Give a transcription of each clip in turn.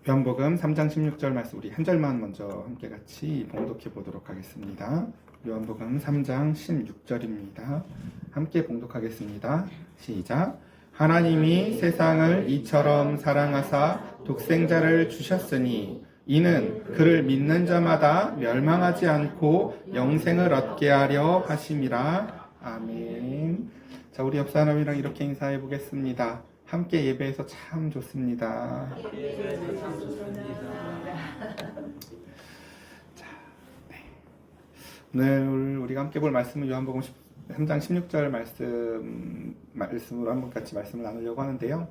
요한복음 3장 16절 말씀 우리 한 절만 먼저 함께 같이 봉독해 보도록 하겠습니다. 요한복음 3장 16절입니다. 함께 봉독하겠습니다. 시작. 하나님이 세상을 이처럼 사랑하사 독생자를 주셨으니 이는 그를 믿는 자마다 멸망하지 않고 영생을 얻게 하려 하심이라. 아멘. 자, 우리 옆 사람이랑 이렇게 인사해 보겠습니다. 함께 예배해서 참 좋습니다. 자, 네. 오늘 우리가 함께 볼 말씀은 요한복음 3장 16절 말씀으로 한번 같이 말씀을 나누려고 하는데요.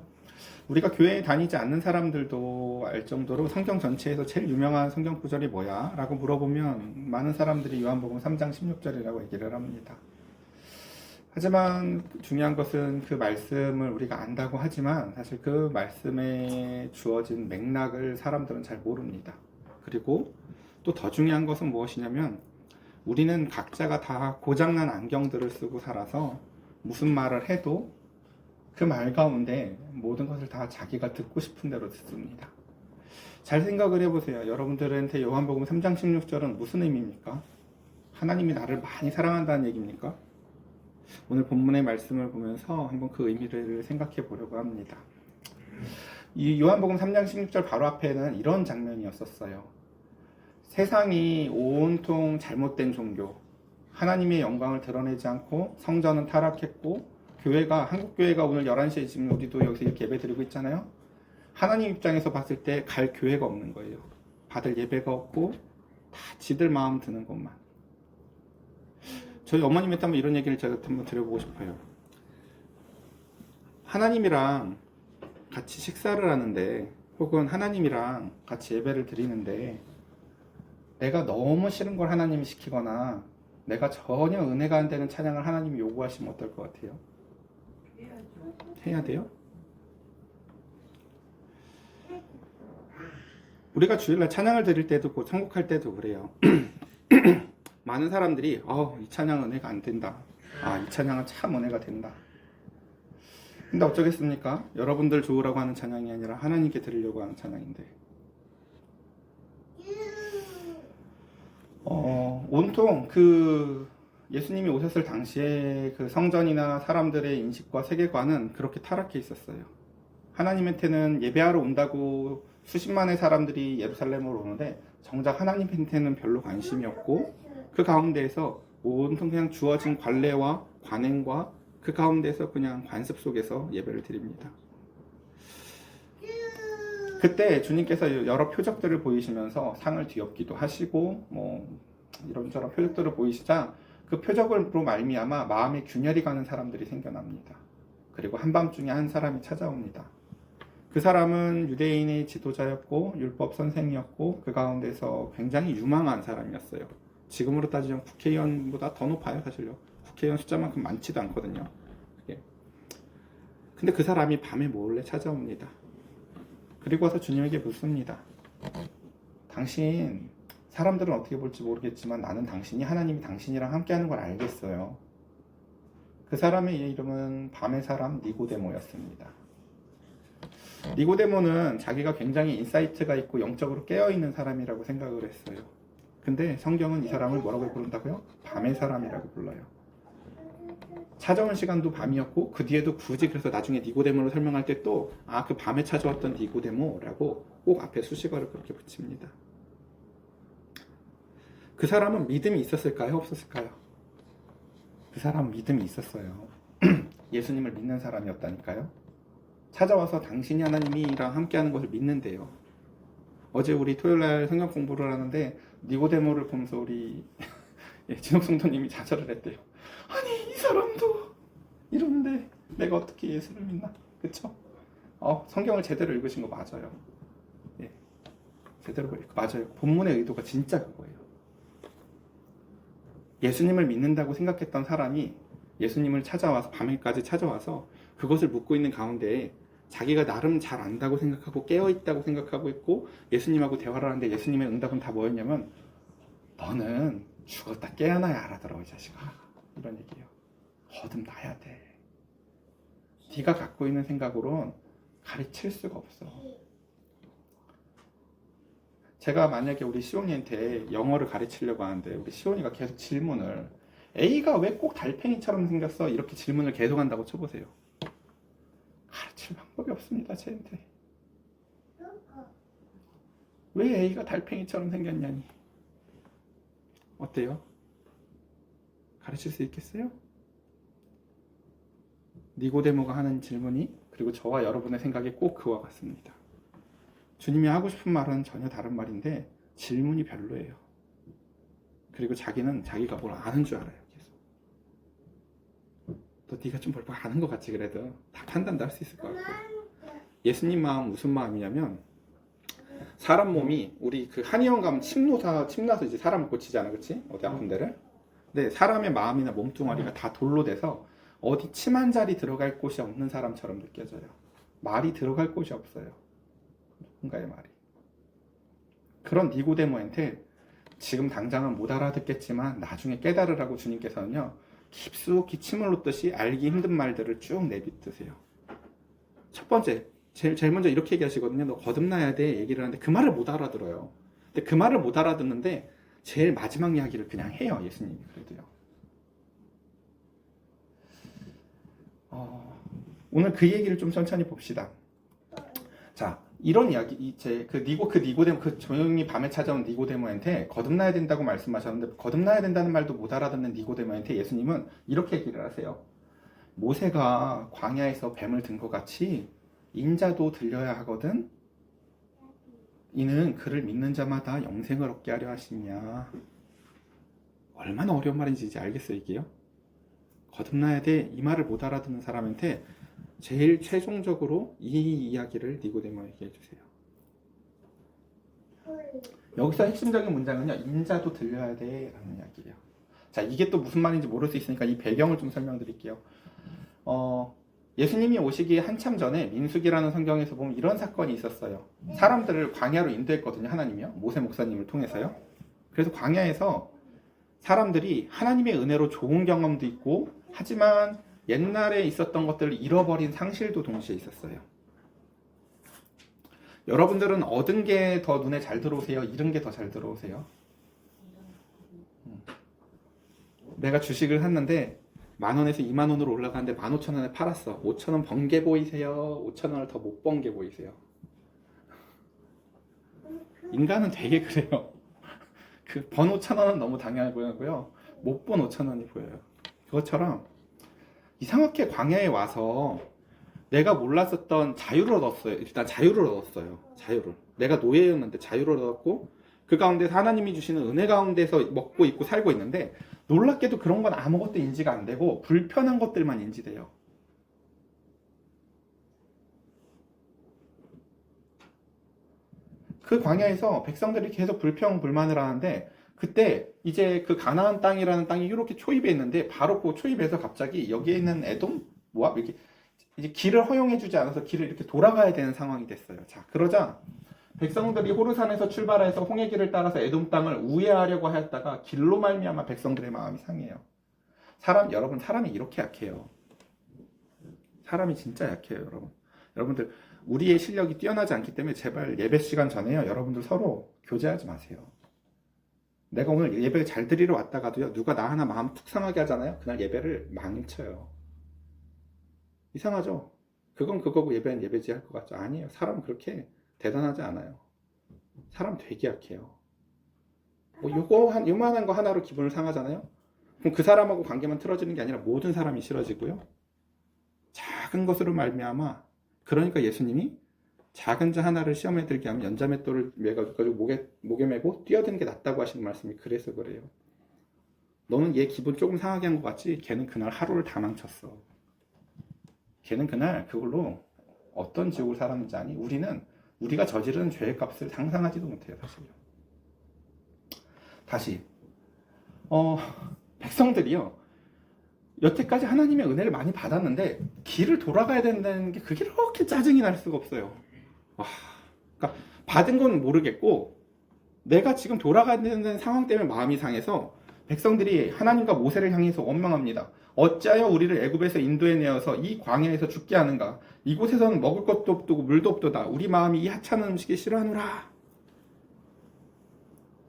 우리가 교회에 다니지 않는 사람들도 알 정도로 성경 전체에서 제일 유명한 성경 구절이 뭐야? 라고 물어보면 많은 사람들이 요한복음 3장 16절이라고 얘기를 합니다. 하지만 중요한 것은 그 말씀을 우리가 안다고 하지만 사실 그 말씀에 주어진 맥락을 사람들은 잘 모릅니다. 그리고 또 더 중요한 것은 무엇이냐면 우리는 각자가 다 고장난 안경들을 쓰고 살아서 무슨 말을 해도 그 말 가운데 모든 것을 다 자기가 듣고 싶은 대로 듣습니다. 잘 생각을 해보세요. 여러분들한테 요한복음 3장 16절은 무슨 의미입니까? 하나님이 나를 많이 사랑한다는 얘기입니까? 오늘 본문의 말씀을 보면서 한번 그 의미를 생각해 보려고 합니다. 이 요한복음 3장 16절 바로 앞에는 이런 장면이었었어요. 세상이 온통 잘못된 종교, 하나님의 영광을 드러내지 않고 성전은 타락했고 한국교회가 오늘 11시에 지금 우리도 여기서 이렇게 예배 드리고 있잖아요. 하나님 입장에서 봤을 때 갈 교회가 없는 거예요. 받을 예배가 없고 다 지들 마음 드는 것만. 저희 어머님한테 한번 이런 얘기를 제가 한번 드려보고 싶어요. 하나님이랑 같이 식사를 하는데 혹은 하나님이랑 같이 예배를 드리는데 내가 너무 싫은 걸 하나님이 시키거나 내가 전혀 은혜가 안 되는 찬양을 하나님이 요구하시면 어떨 것 같아요? 해야 돼요? 우리가 주일날 찬양을 드릴 때도 선곡할 때도 그래요. 많은 사람들이 이 찬양은 은혜가 안 된다. 이 찬양은 참 은혜가 된다. 근데 어쩌겠습니까? 여러분들 좋으라고 하는 찬양이 아니라 하나님께 드리려고 하는 찬양인데 온통 예수님이 오셨을 당시에 그 성전이나 사람들의 인식과 세계관은 그렇게 타락해 있었어요. 하나님한테는 예배하러 온다고 수십만의 사람들이 예루살렘으로 오는데 정작 하나님한테는 별로 관심이 없고 그 가운데에서 온통 그냥 주어진 관례와 관행과 그 가운데서 그냥 관습 속에서 예배를 드립니다. 그때 주님께서 여러 표적들을 보이시면서 상을 뒤엎기도 하시고 이런저런 표적들을 보이시자 그 표적으로 말미암아 마음에 균열이 가는 사람들이 생겨납니다. 그리고 한밤중에 한 사람이 찾아옵니다. 그 사람은 유대인의 지도자였고 율법 선생이었고 그 가운데서 굉장히 유망한 사람이었어요. 지금으로 따지면 국회의원보다 더 높아요. 사실요. 국회의원 숫자만큼 많지도 않거든요. 근데 그 사람이 밤에 몰래 찾아옵니다. 그리고 와서 주님에게 묻습니다. 당신, 사람들은 어떻게 볼지 모르겠지만 나는 당신이 하나님이 당신이랑 함께하는 걸 알겠어요. 그 사람의 이름은 밤의 사람 니고데모였습니다. 니고데모는 자기가 굉장히 인사이트가 있고 영적으로 깨어있는 사람이라고 생각을 했어요. 근데 성경은 이 사람을 뭐라고 부른다고요? 밤의 사람이라고 불러요. 찾아온 시간도 밤이었고 그 뒤에도 굳이 그래서 나중에 니고데모를 설명할 때 또 그 밤에 찾아왔던 니고데모라고 꼭 앞에 수식어를 그렇게 붙입니다. 그 사람은 믿음이 있었을까요? 없었을까요? 그 사람은 믿음이 있었어요. 예수님을 믿는 사람이었다니까요. 찾아와서 당신이 하나님이랑 함께하는 것을 믿는데요. 어제 우리 토요일날 성경 공부를 하는데 니고데모를 보면서 우리 진옥 성도님이 좌절을 했대요. 아니 이 사람도 이런데 내가 어떻게 예수를 믿나? 그쵸? 성경을 제대로 읽으신 거 맞아요. 제대로 읽고 맞아요. 본문의 의도가 진짜 그거예요. 예수님을 믿는다고 생각했던 사람이 예수님을 찾아와서 밤에까지 찾아와서 그것을 묻고 있는 가운데에 자기가 나름 잘 안다고 생각하고 깨어있다고 생각하고 있고 예수님하고 대화를 하는데 예수님의 응답은 다 뭐였냐면 너는 죽었다 깨어나야 알아들어 이 자식아. 이런 얘기예요. 거듭나야 돼. 네가 갖고 있는 생각으로는 가르칠 수가 없어. 제가 만약에 우리 시온이한테 영어를 가르치려고 하는데 우리 시온이가 계속 질문을 A가 왜 꼭 달팽이처럼 생겼어? 이렇게 질문을 계속 한다고 쳐보세요. 가르칠 방법이 없습니다, 쟤한테. 왜 A가 달팽이처럼 생겼냐니. 어때요? 가르칠 수 있겠어요? 니고데모가 하는 질문이 그리고 저와 여러분의 생각이 꼭 그와 같습니다. 주님이 하고 싶은 말은 전혀 다른 말인데 질문이 별로예요. 그리고 자기는 자기가 뭘 아는 줄 알아요. 계속. 너 네가 좀 뭘 아는 것 같지 그래도 다 판단도 할 수 있을 것 같고. 예수님 마음 무슨 마음이냐면 사람 몸이 우리 그 한의원 가면 침 나서 이제 사람을 고치잖아, 그렇지? 어디 아픈 데를. 근데 사람의 마음이나 몸뚱아리가 다 돌로 돼서 어디 침 한 자리 들어갈 곳이 없는 사람처럼 느껴져요. 말이 들어갈 곳이 없어요. 누군가의 말이. 그런 니고데모한테 지금 당장은 못 알아듣겠지만 나중에 깨달으라고 주님께서는요 깊숙이 침을 놓듯이 알기 힘든 말들을 쭉 내뱉으세요. 첫 번째, 제일 먼저 이렇게 얘기하시거든요. 너 거듭나야 돼 얘기를 하는데 그 말을 못 알아들어요. 근데 그 말을 못 알아듣는데 제일 마지막 이야기를 그냥 해요, 예수님이. 그래도요. 오늘 그 얘기를 좀 천천히 봅시다. 자, 이런 이야기, 그 니고데모, 그 조용히 밤에 찾아온 니고데모한테 거듭나야 된다고 말씀하셨는데, 거듭나야 된다는 말도 못 알아듣는 니고데모한테 예수님은 이렇게 얘기를 하세요. 모세가 광야에서 뱀을 든 것 같이 인자도 들려야 하거든. 이는 그를 믿는 자마다 영생을 얻게 하려 하시냐. 얼마나 어려운 말인지 이제 알겠어요, 이게요? 거듭나야 돼. 이 말을 못 알아듣는 사람한테 제일 최종적으로 이 이야기를 니고데모에게 해주세요. 여기서 핵심적인 문장은요, 인자도 들려야 돼 라는 이야기예요. 자, 이게 또 무슨 말인지 모를 수 있으니까 이 배경을 좀 설명드릴게요. 예수님이 오시기 한참 전에 민수기라는 성경에서 보면 이런 사건이 있었어요. 사람들을 광야로 인도했거든요, 하나님이요. 모세 목사님을 통해서요. 그래서 광야에서 사람들이 하나님의 은혜로 좋은 경험도 있고, 하지만 옛날에 있었던 것들을 잃어버린 상실도 동시에 있었어요. 여러분들은 얻은 게 더 눈에 잘 들어오세요? 잃은 게 더 잘 들어오세요? 내가 주식을 샀는데 10,000원에서 20,000원으로 올라가는데 15,000원에 팔았어. 5,000원 번 게 보이세요? 5,000원을 더 못 번 게 보이세요? 인간은 되게 그래요. 그 번 5,000원은 너무 당연해 보이고요. 못 번 5,000원이 보여요. 그것처럼 이상하게 광야에 와서 내가 몰랐었던 자유를 얻었어요. 일단 자유를 얻었어요. 자유를. 내가 노예였는데 자유를 얻었고 그 가운데서 하나님이 주시는 은혜 가운데서 먹고 있고 살고 있는데 놀랍게도 그런 건 아무것도 인지가 안 되고 불편한 것들만 인지돼요. 그 광야에서 백성들이 계속 불평불만을 하는데 그때 이제 그 가나안 땅이라는 땅이 이렇게 초입에 있는데 바로 그 초입에서 갑자기 여기에 있는 에돔 모압 이렇게 이제 길을 허용해주지 않아서 길을 이렇게 돌아가야 되는 상황이 됐어요. 자, 그러자 백성들이 호르산에서 출발해서 홍해길을 따라서 에돔 땅을 우회하려고 하였다가 길로 말미암아 백성들의 마음이 상해요. 여러분 사람이 이렇게 약해요. 사람이 진짜 약해요, 여러분. 여러분들 우리의 실력이 뛰어나지 않기 때문에 제발 예배 시간 전에요. 여러분들 서로 교제하지 마세요. 내가 오늘 예배를 잘 드리러 왔다가도요, 누가 나 하나 마음 푹 상하게 하잖아요. 그날 예배를 망쳐요. 이상하죠? 그건 그거고 예배는 예배지 할 것 같죠? 아니에요. 사람은 그렇게 대단하지 않아요. 사람 되게 약해요. 뭐 요만한 거 하나로 기분을 상하잖아요? 그럼 그 사람하고 관계만 틀어지는 게 아니라 모든 사람이 싫어지고요. 작은 것으로 말미암아, 그러니까 예수님이 작은 자 하나를 시험에 들게 하면 연자맷돌을 매가지고 목에 메고 뛰어드는 게 낫다고 하시는 말씀이 그래서 그래요. 너는 얘 기분 조금 상하게 한 것 같지? 걔는 그날 하루를 다 망쳤어. 걔는 그날 그걸로 어떤 지옥을 살았는지 아니? 우리가 저지른 죄의 값을 상상하지도 못해요, 사실요. 다시 백성들이요, 여태까지 하나님의 은혜를 많이 받았는데 길을 돌아가야 된다는 게 그게 그렇게 짜증이 날 수가 없어요. 와, 그러니까 받은 건 모르겠고 내가 지금 돌아가야 되는 상황 때문에 마음이 상해서 백성들이 하나님과 모세를 향해서 원망합니다. 어찌하여 우리를 애굽에서 인도해 내어서 이 광야에서 죽게 하는가? 이곳에서는 먹을 것도 없고 물도 없도다. 우리 마음이 이 하찮은 음식이 싫어하노라.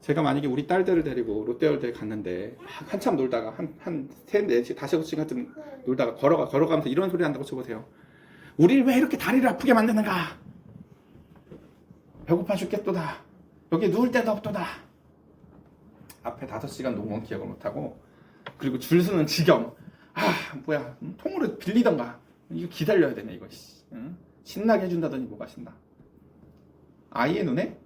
제가 만약에 우리 딸들을 데리고 롯데월드에 갔는데 한참 놀다가 한 3, 4시, 5시간쯤 놀다가 걸어가면서 이런 소리 한다고 쳐보세요. 우리를 왜 이렇게 다리를 아프게 만드는가? 배고파 죽겠도다. 여기 누울 데도 없도다. 앞에 5시간 논건 기억을 못하고, 그리고 줄 서는 지경. 뭐야, 통으로 빌리던가. 이거 기다려야 되네 이거. 응? 신나게 해준다더니 뭐가 신나. 아이의 눈에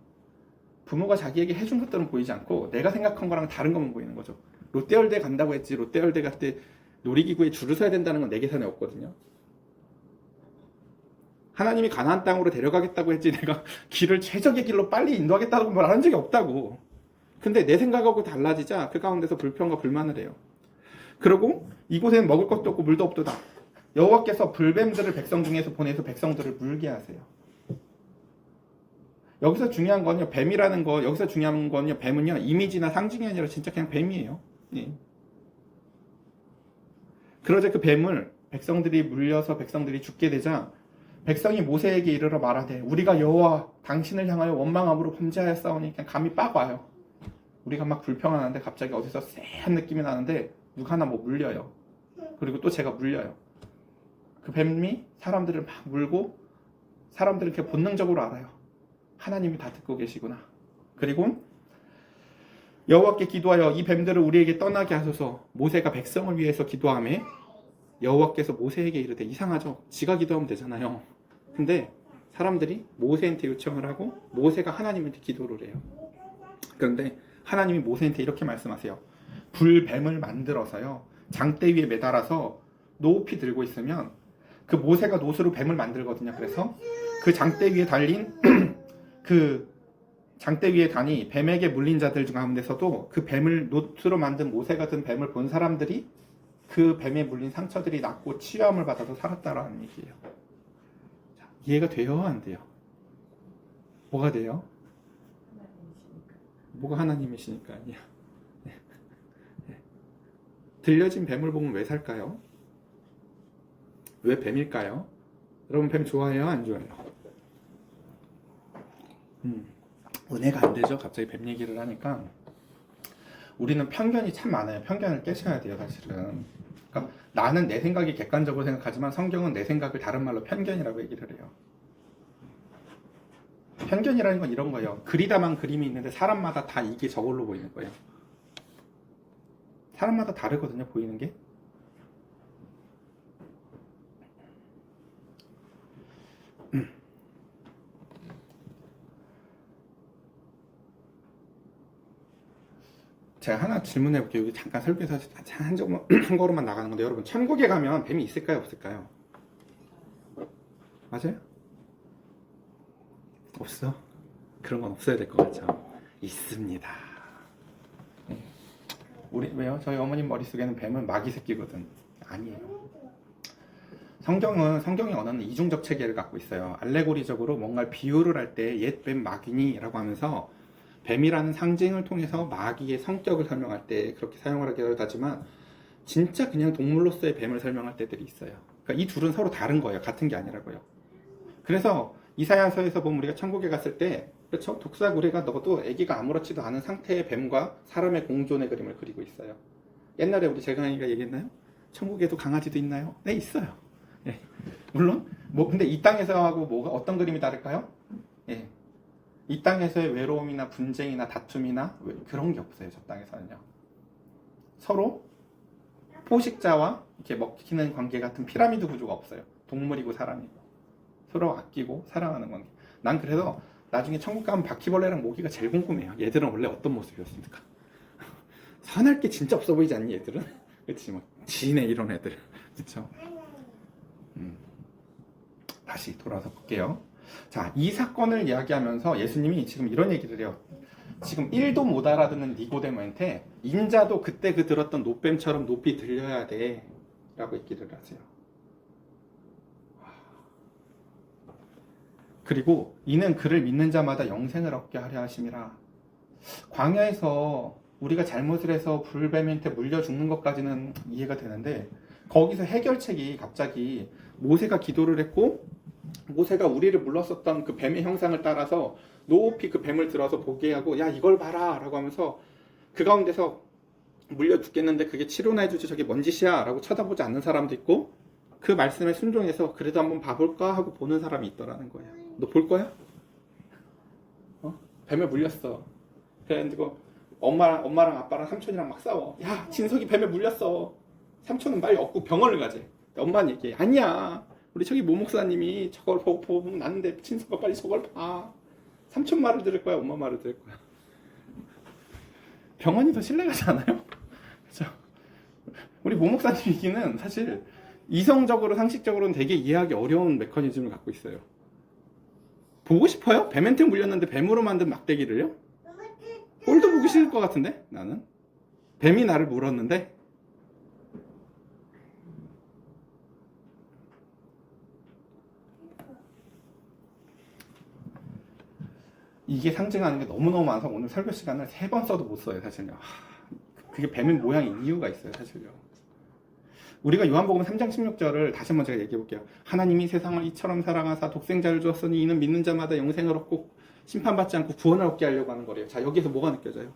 부모가 자기에게 해준 것들은 보이지 않고 내가 생각한 거랑 다른 것만 보이는 거죠. 롯데월드에 간다고 했지 롯데월드 갈 때 놀이기구에 줄을 서야 된다는 건 내 계산에 없거든요. 하나님이 가나안 땅으로 데려가겠다고 했지 내가 길을 최적의 길로 빨리 인도하겠다고 말하는 적이 없다고. 근데 내 생각하고 달라지자 그 가운데서 불평과 불만을 해요. 그리고 이곳에는 먹을 것도 없고 물도 없도다. 여호와께서 불뱀들을 백성 중에서 보내서 백성들을 물게 하세요. 여기서 중요한 건요, 뱀이라는 거, 여기서 중요한 건요, 뱀은요, 이미지나 상징이 아니라 진짜 그냥 뱀이에요. 예. 그러자 그 뱀을 백성들이 물려서 백성들이 죽게 되자 백성이 모세에게 이르러 말하되 우리가 여호와 당신을 향하여 원망함으로 범죄하였사오니 그냥 감이 빡 와요. 우리가 막 불평하는데 갑자기 어디서 쎄한 느낌이 나는데 누가 하나 뭐 물려요. 그리고 또 제가 물려요. 그 뱀이 사람들을 막 물고 사람들은 이렇게 본능적으로 알아요. 하나님이 다 듣고 계시구나. 그리고 여호와께 기도하여 이 뱀들을 우리에게 떠나게 하소서. 모세가 백성을 위해서 기도하며 여호와께서 모세에게 이르되, 이상하죠? 지가 기도하면 되잖아요. 근데 사람들이 모세한테 요청을 하고 모세가 하나님한테 기도를 해요. 그런데 하나님이 모세한테 이렇게 말씀하세요. 불뱀을 만들어서요, 장대 위에 매달아서 높이 들고 있으면 그 모세가 놋으로 뱀을 만들거든요. 그래서 그 장대 위에 달린 그 장대 위에 다니 뱀에게 물린 자들 중 가운데서도 그 뱀을 놋으로 만든 모세 같은 뱀을 본 사람들이 그 뱀에 물린 상처들이 낫고 치유함을 받아서 살았다라는 얘기예요. 자, 이해가 돼요? 안 돼요? 뭐가 돼요? 뭐가 하나님이시니까. 네. 들려진 뱀을 보면 왜 살까요? 왜 뱀일까요? 여러분 뱀 좋아해요? 안 좋아해요? 은혜가 안 되죠? 갑자기 뱀 얘기를 하니까. 우리는 편견이 참 많아요. 편견을 깨셔야 돼요, 사실은. 그러니까 나는 내 생각이 객관적으로 생각하지만 성경은 내 생각을 다른 말로 편견이라고 얘기를 해요. 편견이라는 건 이런 거예요. 그리다만 그림이 있는데 사람마다 다 이게 저걸로 보이는 거예요. 사람마다 다르거든요, 보이는 게. 제가 하나 질문해 볼게요. 여기 잠깐 설교에서 한 걸음만 나가는 건데, 여러분 천국에 가면 뱀이 있을까요, 없을까요? 맞아요? 없어? 그런 건 없어야 될 것 같죠? 있습니다. 우리 왜요? 저희 어머님 머릿속에는 뱀은 마귀 새끼거든. 아니에요. 성경의 언어는 이중적 체계를 갖고 있어요. 알레고리적으로 뭔가 비유를 할 때 옛 뱀 마귀니라고 하면서 뱀이라는 상징을 통해서 마귀의 성격을 설명할 때 그렇게 사용을 하기도 하지만 진짜 그냥 동물로서의 뱀을 설명할 때들이 있어요. 그러니까 이 둘은 서로 다른 거예요. 같은 게 아니라고요. 그래서 이사야서에서 보면 우리가 천국에 갔을 때, 그렇죠? 독사구레가 너도 아기가 아무렇지도 않은 상태의 뱀과 사람의 공존의 그림을 그리고 있어요. 옛날에 우리 재강이가 얘기했나요? 천국에도 강아지도 있나요? 네, 있어요. 예. 물론 근데 이 땅에서하고 뭐가 어떤 그림이 다를까요? 예. 이 땅에서의 외로움이나 분쟁이나 다툼이나 그런 게 없어요. 저 땅에서는요. 서로 포식자와 이렇게 먹히는 관계 같은 피라미드 구조가 없어요. 동물이고 사람이고 서로 아끼고 사랑하는 관계. 난 그래서 나중에 천국 가면 바퀴벌레랑 모기가 제일 궁금해요. 얘들은 원래 어떤 모습이었습니까? 선할 게 진짜 없어 보이지 않니, 얘들은? 그치, 막 지네 이런 애들. 그쵸? 다시 돌아서 볼게요. 자, 이 사건을 이야기하면서 예수님이 지금 이런 얘기를 해요. 지금 1도 못 알아듣는 니고데모한테 인자도 그때 그 들었던 노뱀처럼 높이 들려야 돼 라고 얘기를 하세요. 그리고 이는 그를 믿는 자마다 영생을 얻게 하려 하심이라. 광야에서 우리가 잘못을 해서 불뱀한테 물려 죽는 것까지는 이해가 되는데, 거기서 해결책이 갑자기 모세가 기도를 했고 모세가 우리를 물렀었던 그 뱀의 형상을 따라서 높이 그 뱀을 들어서 보게 하고 야 이걸 봐라 라고 하면서 그 가운데서 물려 죽겠는데 그게 치료나 해주지 저게 뭔 짓이야 라고 쳐다보지 않는 사람도 있고 그 말씀에 순종해서 그래도 한번 봐볼까 하고 보는 사람이 있더라는 거예요. 너 볼 거야? 뱀에 물렸어. 그래가지고 엄마랑 아빠랑 삼촌이랑 막 싸워. 야 진석이 뱀에 물렸어. 삼촌은 빨리 업고 병원을 가재. 엄마는 얘기해. 아니야. 우리 저기 모 목사님이 저걸 보고 났는데 진석아 빨리 저걸 봐. 삼촌 말을 들을 거야? 엄마 말을 들을 거야? 병원이 더 신뢰가지 않아요? 그죠? 우리 모 목사님 얘기는 사실 이성적으로 상식적으로는 되게 이해하기 어려운 메커니즘을 갖고 있어요. 보고 싶어요? 뱀한테 물렸는데 뱀으로 만든 막대기를요? 꼴도 보기 싫을 것 같은데 나는 뱀이 나를 물었는데 이게 상징하는 게 너무너무 많아서 오늘 설교 시간을 3번 써도 못 써요 사실요. 그게 뱀의 모양인 이유가 있어요 사실요. 우리가 요한복음 3장 16절을 다시 한번 제가 얘기해 볼게요. 하나님이 세상을 이처럼 사랑하사 독생자를 주었으니 이는 믿는 자마다 영생을 얻고 심판받지 않고 구원을 얻게 하려고 하는 거래요. 자 여기서 뭐가 느껴져요?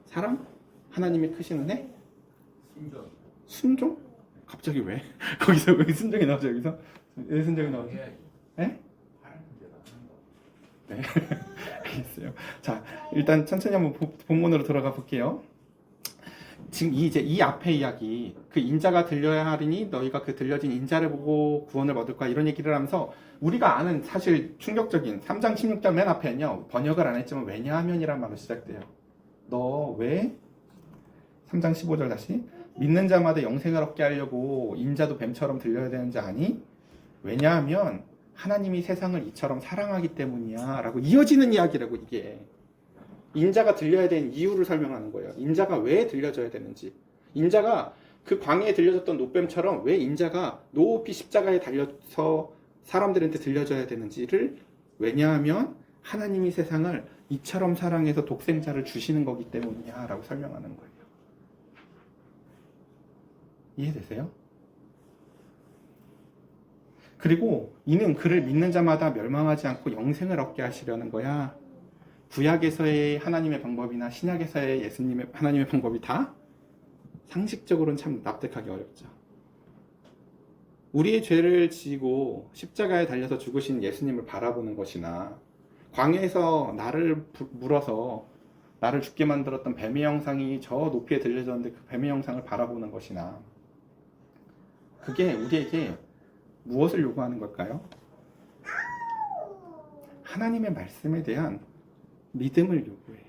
사랑? 하나님의 크신 은혜? 순종? 갑자기 왜? 거기서 왜 순종이 나오죠 여기서? 왜 순종이 나오죠? 네? 네. 알겠어요. 자 일단 천천히 한번 본문으로 들어가 볼게요. 지금 이제 이 앞에 이야기 그 인자가 들려야 하리니 너희가 그 들려진 인자를 보고 구원을 얻을 거야 이런 얘기를 하면서 우리가 아는 사실 충격적인 3장 16절 맨 앞에는요 번역을 안 했지만 왜냐하면이란 말로 시작돼요. 너 왜 3장 15절 다시 믿는 자마다 영생을 얻게 하려고 인자도 뱀처럼 들려야 되는지 아니? 왜냐하면 하나님이 세상을 이처럼 사랑하기 때문이야 라고 이어지는 이야기라고. 이게 인자가 들려야 되는 이유를 설명하는 거예요. 인자가 왜 들려져야 되는지. 인자가 그 광야에 들려졌던 노뱀처럼 왜 인자가 높이 십자가에 달려서 사람들한테 들려져야 되는지를, 왜냐하면 하나님이 세상을 이처럼 사랑해서 독생자를 주시는 거기 때문이야 라고 설명하는 거예요. 이해되세요? 그리고 이는 그를 믿는 자마다 멸망하지 않고 영생을 얻게 하시려는 거야. 구약에서의 하나님의 방법이나 신약에서의 예수님의 하나님의 방법이 다 상식적으로는 참 납득하기 어렵죠. 우리의 죄를 지고 십자가에 달려서 죽으신 예수님을 바라보는 것이나 광야에서 나를 물어서 나를 죽게 만들었던 뱀의 형상이 저 높이에 들려졌는데 그 뱀의 형상을 바라보는 것이나, 그게 우리에게 무엇을 요구하는 걸까요? 하나님의 말씀에 대한 믿음을 요구해요.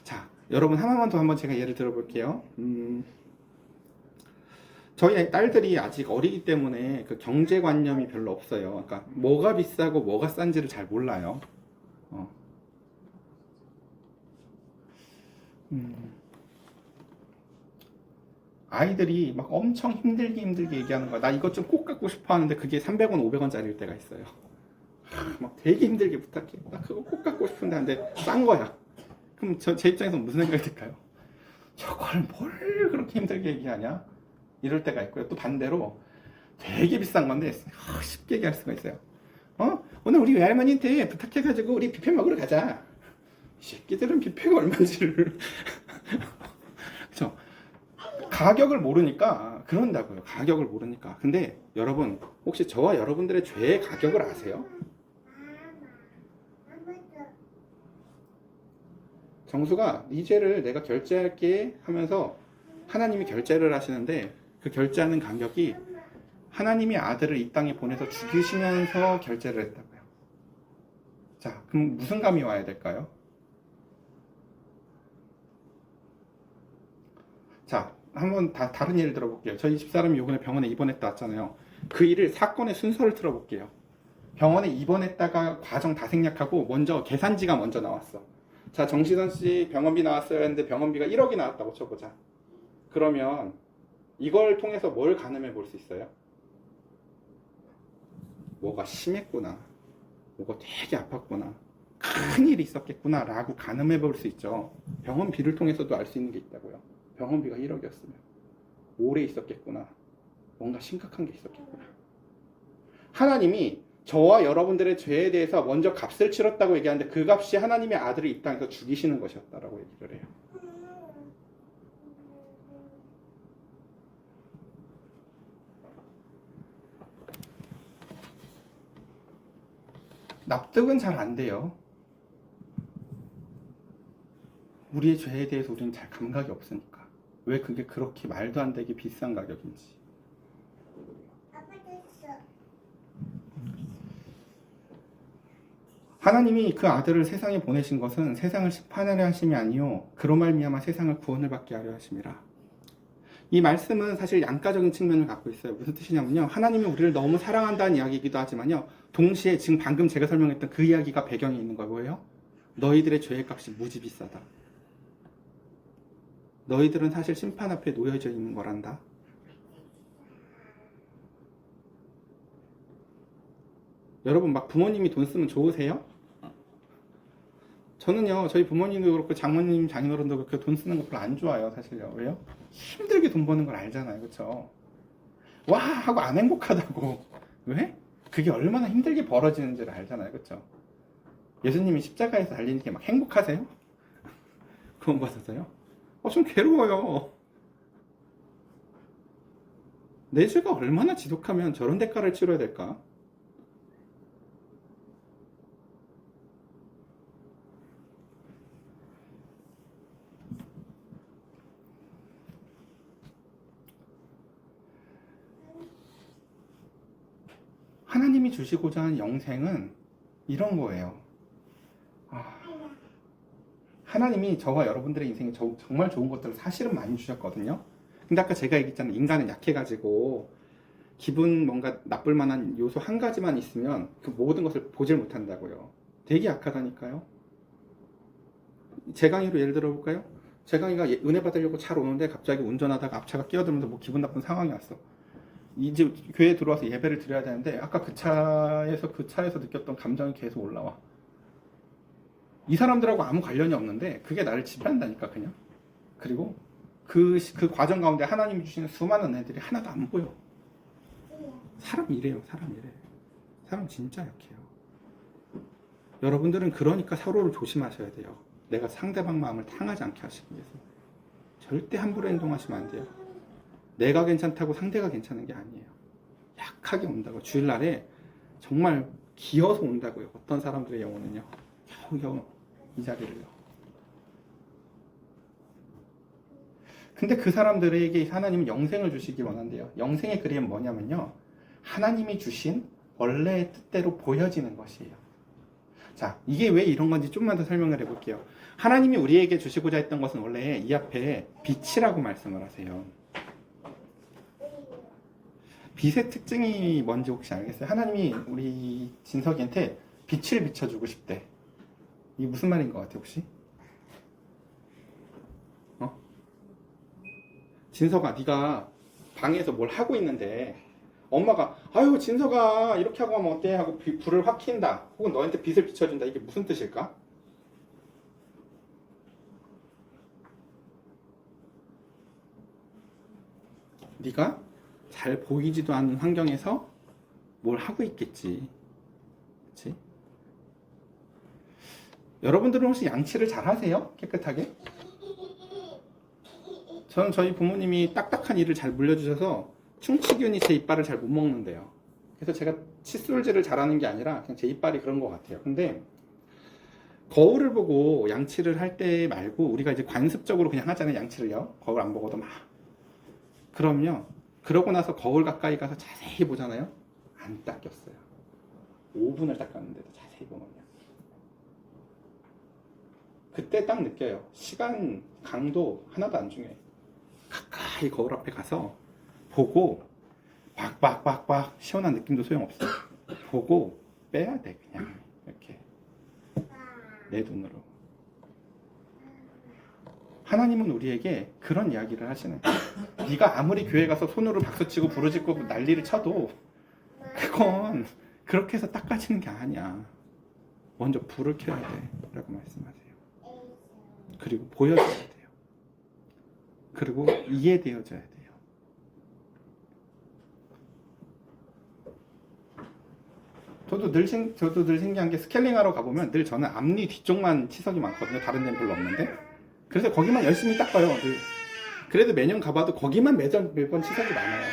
자, 여러분 하나만 더 한번 제가 예를 들어볼게요. 저희 딸들이 아직 어리기 때문에 그 경제관념이 별로 없어요. 그러니까 뭐가 비싸고 뭐가 싼지를 잘 몰라요. 아이들이 막 엄청 힘들게 얘기하는 거야. 나 이것 좀 꼭 갖고 싶어 하는데 그게 300원, 500원짜리일 때가 있어요. 막 되게 힘들게 부탁해. 나 그거 꼭 갖고 싶은데 한데 싼 거야. 그럼 제 입장에서 무슨 생각이 들까요? 저걸 뭘 그렇게 힘들게 얘기하냐? 이럴 때가 있고요. 또 반대로 되게 비싼 건데 쉽게 얘기할 수가 있어요. 오늘 우리 외할머니한테 부탁해가지고 우리 뷔페 먹으러 가자. 이 새끼들은 뷔페가 얼마인지를 그쵸? 가격을 모르니까 그런다고요. 가격을 모르니까. 근데 여러분 혹시 저와 여러분들의 죄의 가격을 아세요? 정수가 이 죄를 내가 결제할게 하면서 하나님이 결제를 하시는데 그 결제하는 가격이 하나님이 아들을 이 땅에 보내서 죽이시면서 결제를 했다고요. 자, 그럼 무슨 감이 와야 될까요? 자, 한번 다른 예를 들어볼게요. 저희 집사람이 요번에 병원에 입원했다 왔잖아요. 그 일을 사건의 순서를 틀어볼게요. 병원에 입원했다가 과정 다 생략하고 먼저 계산지가 먼저 나왔어. 자, 정시선 씨 병원비 나왔어요 했는데 병원비가 1억이 나왔다고 쳐보자. 그러면 이걸 통해서 뭘 가늠해 볼 수 있어요? 뭐가 심했구나, 뭐가 되게 아팠구나, 큰 일이 있었겠구나 라고 가늠해 볼 수 있죠. 병원비를 통해서도 알 수 있는 게 있다고요. 병원비가 1억이었으면 오래 있었겠구나, 뭔가 심각한 게 있었겠구나. 하나님이 저와 여러분들의 죄에 대해서 먼저 값을 치렀다고 얘기하는데 그 값이 하나님의 아들을 이 땅에서 죽이시는 것이었다라고 얘기를 해요. 납득은 잘 안 돼요. 우리의 죄에 대해서 우리는 잘 감각이 없으니까. 왜 그게 그렇게 말도 안 되게 비싼 가격인지. 하나님이 그 아들을 세상에 보내신 것은 세상을 심판하려 하심이 아니요 그로 말미암아 세상을 구원을 받게 하려 하심이라. 이 말씀은 사실 양가적인 측면을 갖고 있어요. 무슨 뜻이냐면요, 하나님이 우리를 너무 사랑한다는 이야기이기도 하지만요, 동시에 지금 방금 제가 설명했던 그 이야기가 배경에 있는 거 뭐예요? 너희들의 죄의 값이 무지 비싸다. 너희들은 사실 심판 앞에 놓여져 있는 거란다. 여러분, 막 부모님이 돈 쓰면 좋으세요? 저는요, 저희 부모님도 그렇고 장모님, 장인어른도 그렇게 돈 쓰는 거 별로 안 좋아요, 사실요. 왜요? 힘들게 돈 버는 걸 알잖아요, 그쵸? 와! 하고 안 행복하다고. 왜? 그게 얼마나 힘들게 벌어지는지를 알잖아요, 그쵸? 예수님이 십자가에서 달리는 게 막 행복하세요? 그건 받아서요? 좀 괴로워요. 내 죄가 얼마나 지독하면 저런 대가를 치러야 될까? 하나님이 주시고자 하는 영생은 이런 거예요. 하나님이 저와 여러분들의 인생에 정말 좋은 것들을 사실은 많이 주셨거든요. 근데 아까 제가 얘기했잖아요. 인간은 약해가지고 기분 뭔가 나쁠 만한 요소 한 가지만 있으면 그 모든 것을 보질 못한다고요. 되게 약하다니까요. 재강이로 예를 들어볼까요? 재강이가 은혜 받으려고 차로 오는데 갑자기 운전하다가 앞차가 끼어들면서 뭐 기분 나쁜 상황이 왔어. 이제 교회에 들어와서 예배를 드려야 되는데 아까 그 차에서 느꼈던 감정이 계속 올라와. 이 사람들하고 아무 관련이 없는데 그게 나를 지배한다니까 그냥. 그리고 그 과정 가운데 하나님이 주시는 수많은 애들이 하나도 안 보여. 사람 이래요. 사람 진짜 약해요. 여러분들은 그러니까 서로를 조심하셔야 돼요. 내가 상대방 마음을 상하지 않게 하시기 위해서. 절대 함부로 행동하시면 안 돼요. 내가 괜찮다고 상대가 괜찮은 게 아니에요. 약하게 온다고. 주일날에 정말 기어서 온다고요. 어떤 사람들의 영혼은요. 겨우겨우 이 자리를요. 근데 그 사람들에게 하나님은 영생을 주시기 원한대요. 영생의 그림은 뭐냐면요, 하나님이 주신 원래의 뜻대로 보여지는 것이에요. 자, 이게 왜 이런 건지 좀만 더 설명을 해볼게요. 하나님이 우리에게 주시고자 했던 것은 원래 이 앞에 빛이라고 말씀을 하세요. 빛의 특징이 뭔지 혹시 알겠어요? 하나님이 우리 진석이한테 빛을 비춰주고 싶대. 이게 무슨 말인 것 같아요, 혹시? 진석아, 네가 방에서 뭘 하고 있는데 엄마가 아유 진석아 이렇게 하고 하면 어때? 하고 불을 확 킨다. 혹은 너한테 빛을 비춰준다. 이게 무슨 뜻일까? 네가 잘 보이지도 않는 환경에서 뭘 하고 있겠지. 그렇지? 여러분들은 혹시 양치를 잘 하세요? 깨끗하게? 저는 저희 부모님이 딱딱한 이를 잘 물려주셔서 충치균이 제 이빨을 잘 못 먹는데요. 그래서 제가 칫솔질을 잘하는 게 아니라 그냥 제 이빨이 그런 것 같아요. 근데 거울을 보고 양치를 할 때 말고 우리가 이제 관습적으로 그냥 하잖아요. 양치를요. 거울 안 보고도 막. 그럼요. 그러고 나서 거울 가까이 가서 자세히 보잖아요. 안 닦였어요. 5분을 닦았는데도 자세히 보면요. 그때 딱 느껴요. 시간, 강도 하나도 안 중요해. 가까이 거울 앞에 가서 보고 빡빡빡빡 시원한 느낌도 소용없어. 보고 빼야 돼. 그냥 이렇게 내 눈으로. 하나님은 우리에게 그런 이야기를 하시는 거예요. 네가 아무리 교회 가서 손으로 박수치고 부르짖고 난리를 쳐도 그건 그렇게 해서 닦아지는 게 아니야. 먼저 불을 켜야 돼 라고 말씀하세요. 그리고 보여줘야 돼요. 그리고 이해되어져야 돼요. 저도 늘 신기한 게 스케일링하러 가보면 늘 저는 앞니 뒤쪽만 치석이 많거든요. 다른 데는 별로 없는데. 그래서 거기만 열심히 닦아요. 늘. 그래도 매년 가봐도 거기만 매번 치석이 많아요.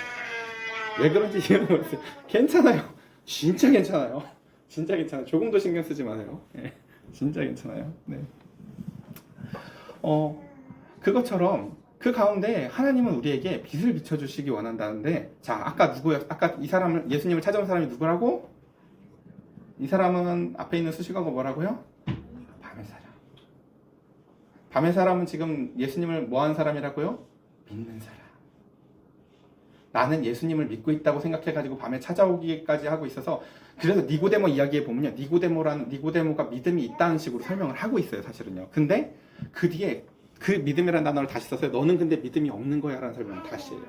왜 그런지 이해가 모르겠어요. 괜찮아요. 진짜 괜찮아요. 진짜 괜찮아요. 조금도 신경 쓰지 마세요. 네, 진짜 괜찮아요. 네. 그것처럼 그 가운데 하나님은 우리에게 빛을 비춰주시기 원한다는데, 자, 아까 이 사람을, 예수님을 찾아온 사람이 누구라고? 이 사람은 앞에 있는 수식어가 뭐라고요? 밤의 사람. 밤의 사람은 지금 예수님을 뭐 하는 사람이라고요? 믿는 사람. 나는 예수님을 믿고 있다고 생각해가지고 밤에 찾아오기까지 하고 있어서, 그래서 니고데모 이야기에 보면요, 니고데모가 믿음이 있다는 식으로 설명을 하고 있어요, 사실은요. 근데 그 뒤에 그 믿음이라는 단어를 다시 써서요, 너는 근데 믿음이 없는 거야 라는 설명을 다시 해요.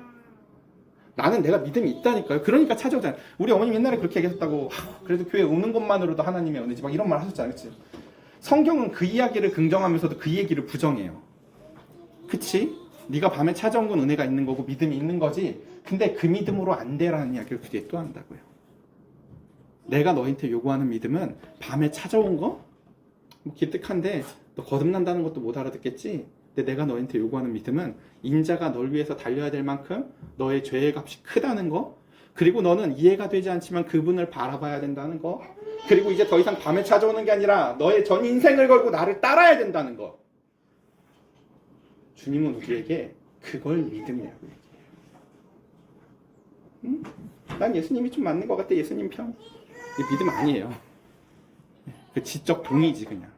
나는 내가 믿음이 있다니까요. 그러니까 찾아오잖아요. 우리 어머님 옛날에 그렇게 얘기하셨다고, 그래도 교회 오는 것만으로도 하나님의 은혜지, 막 이런 말 하셨잖아요. 그치? 성경은 그 이야기를 긍정하면서도 그 얘기를 부정해요. 그치? 네가 밤에 찾아온 건 은혜가 있는 거고 믿음이 있는 거지. 근데 그 믿음으로 안 돼라는 이야기를 그 뒤에 또 한다고요. 내가 너한테 요구하는 믿음은 밤에 찾아온 거? 뭐 기특한데 너 거듭난다는 것도 못 알아듣겠지? 근데 내가 너한테 요구하는 믿음은 인자가 널 위해서 달려야 될 만큼 너의 죄의 값이 크다는 거, 그리고 너는 이해가 되지 않지만 그분을 바라봐야 된다는 거, 그리고 이제 더 이상 밤에 찾아오는 게 아니라 너의 전 인생을 걸고 나를 따라야 된다는 거. 주님은 우리에게 그걸 믿음이라고 얘기해요. 응? 난 예수님이 좀 맞는 것 같아. 예수님 편. 이게 믿음 아니에요. 그 지적 동의지 그냥.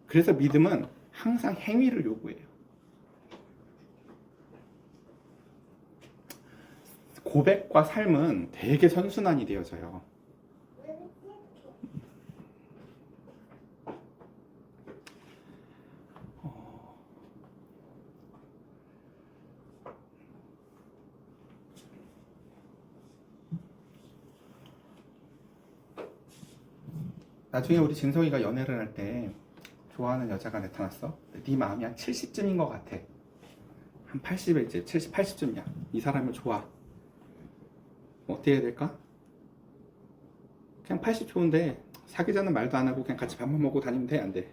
그래서 믿음은 항상 행위를 요구해요. 고백과 삶은 되게 선순환이 되어져요. 나중에 우리 진성이가 연애를 할 때 좋아하는 여자가 나타났어. 네 마음이 한 70쯤인 것 같아. 한 80에 이제 70, 80쯤이야. 이 사람을 좋아. 어떻게 해야 될까? 그냥 80 좋은데 사귀자는 말도 안 하고 그냥 같이 밥만 먹고 다니면 돼? 안 돼?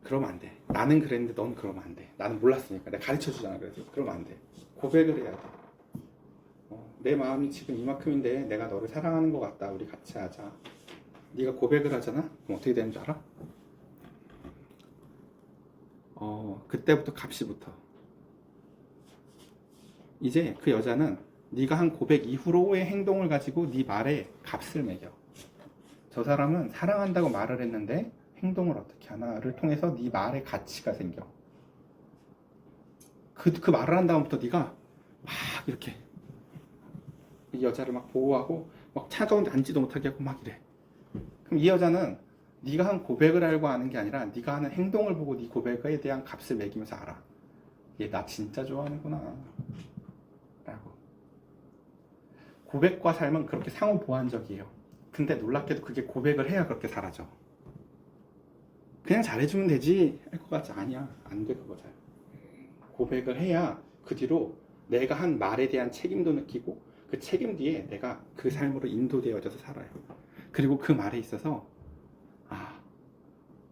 그러면 안 돼. 나는 그랬는데 넌 그러면 안 돼. 나는 몰랐으니까. 내가 가르쳐 주잖아. 그래서 그러면 안 돼. 고백을 해야 돼. 내 마음이 지금 이만큼인데 내가 너를 사랑하는 것 같다. 우리 같이 하자. 네가 고백을 하잖아? 그럼 어떻게 되는 줄 알아? 그때부터 값이 붙어. 이제 그 여자는 네가 한 고백 이후로의 행동을 가지고 네 말에 값을 매겨. 저 사람은 사랑한다고 말을 했는데 행동을 어떻게 하나를 통해서 네 말에 가치가 생겨. 그 말을 한 다음부터 네가 막 이렇게 이 여자를 막 보호하고 막 차가운데 앉지도 못하게 하고 막 이래. 그럼 이 여자는 네가 한 고백을 알고 아는 게 아니라 네가 하는 행동을 보고 네 고백에 대한 값을 매기면서 알아. 얘 나 진짜 좋아하는구나 라고. 고백과 삶은 그렇게 상호 보완적이에요. 근데 놀랍게도 그게 고백을 해야 그렇게 사라져. 그냥 잘해주면 되지 할 것 같지? 아니야. 안 돼. 그거 잘. 고백을 해야 그 뒤로 내가 한 말에 대한 책임도 느끼고 그 책임 뒤에 내가 그 삶으로 인도되어져서 살아요. 그리고 그 말에 있어서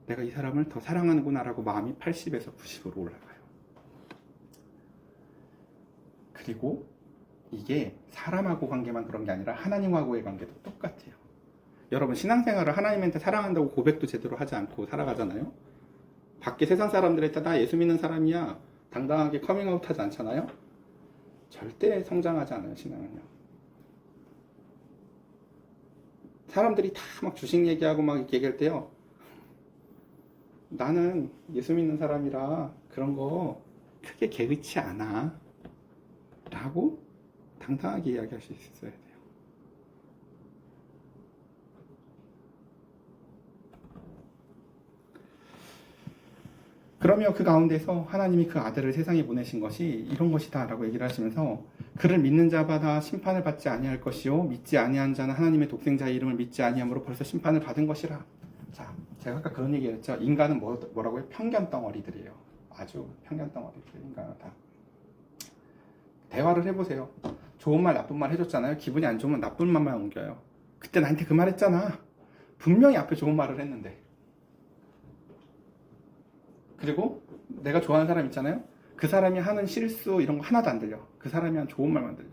내가 이 사람을 더 사랑하는구나 라고 마음이 80에서 90으로 올라가요. 그리고 이게 사람하고 관계만 그런 게 아니라 하나님하고의 관계도 똑같아요. 여러분 신앙생활을 하나님한테 사랑한다고 고백도 제대로 하지 않고 살아가잖아요. 밖에 세상 사람들한테 나 예수 믿는 사람이야 당당하게 커밍아웃 하지 않잖아요. 절대 성장하지 않아요. 신앙은요. 사람들이 다 막 주식 얘기하고 막 이렇게 얘기할 때요, 나는 예수 믿는 사람이라 그런 거 크게 개의치 않아 라고 당당하게 이야기할 수 있어야 돼요. 그러면 그 가운데서 하나님이 그 아들을 세상에 보내신 것이 이런 것이다 라고 얘기를 하시면서, 그를 믿는 자마다 심판을 받지 아니할 것이요 믿지 아니한 자는 하나님의 독생자의 이름을 믿지 아니함으로 벌써 심판을 받은 것이라. 자, 제가 아까 그런 얘기를 했죠. 인간은 뭐라고요? 편견 덩어리들이에요. 아주 편견 덩어리들. 인간은 다. 대화를 해보세요. 좋은 말 나쁜 말 해줬잖아요. 기분이 안 좋으면 나쁜 말만 옮겨요. 그때 나한테 그 말 했잖아. 분명히 앞에 좋은 말을 했는데. 그리고 내가 좋아하는 사람 있잖아요. 그 사람이 하는 실수 이런 거 하나도 안 들려. 그 사람이 한 좋은 말만 들려.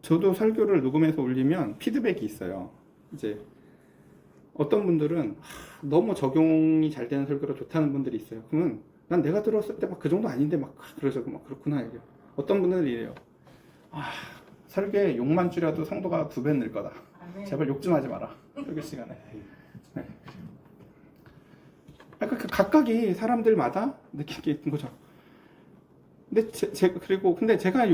저도 설교를 녹음해서 올리면 피드백이 있어요. 이제 어떤 분들은 너무 적용이 잘 되는 설교가 좋다는 분들이 있어요. 그러면 난 내가 들었을 때 막 그 정도 아닌데 막 그래서 막 그렇구나 이게. 어떤 분들은 이래요. 설교에 욕만 줄여도 성도가 2배 늘 거다. 제발 욕 좀 하지 마라. 설교 시간에. 네. 그러니까 그 각각이 사람들마다 느끼게 있는 거죠. 근데 근데 제가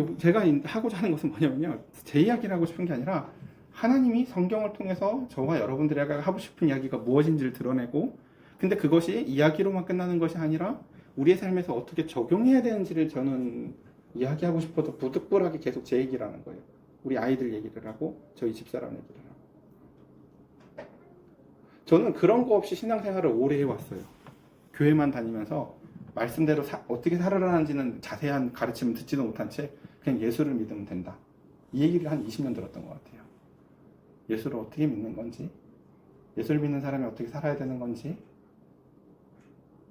하고자 하는 것은 뭐냐면요. 제 이야기를 하고 싶은 게 아니라 하나님이 성경을 통해서 저와 여러분들에게 하고 싶은 이야기가 무엇인지를 드러내고, 근데 그것이 이야기로만 끝나는 것이 아니라 우리의 삶에서 어떻게 적용해야 되는지를 저는 이야기하고 싶어서 부득불하게 계속 제 얘기를 하는 거예요. 우리 아이들 얘기를 하고 저희 집사람 얘기를 하고. 저는 그런 거 없이 신앙생활을 오래 해왔어요. 교회만 다니면서 말씀대로 어떻게 살아라는지는 자세한 가르침을 듣지도 못한 채 그냥 예수를 믿으면 된다. 이 얘기를 한 20년 들었던 것 같아요. 예수를 어떻게 믿는 건지, 예수를 믿는 사람이 어떻게 살아야 되는 건지.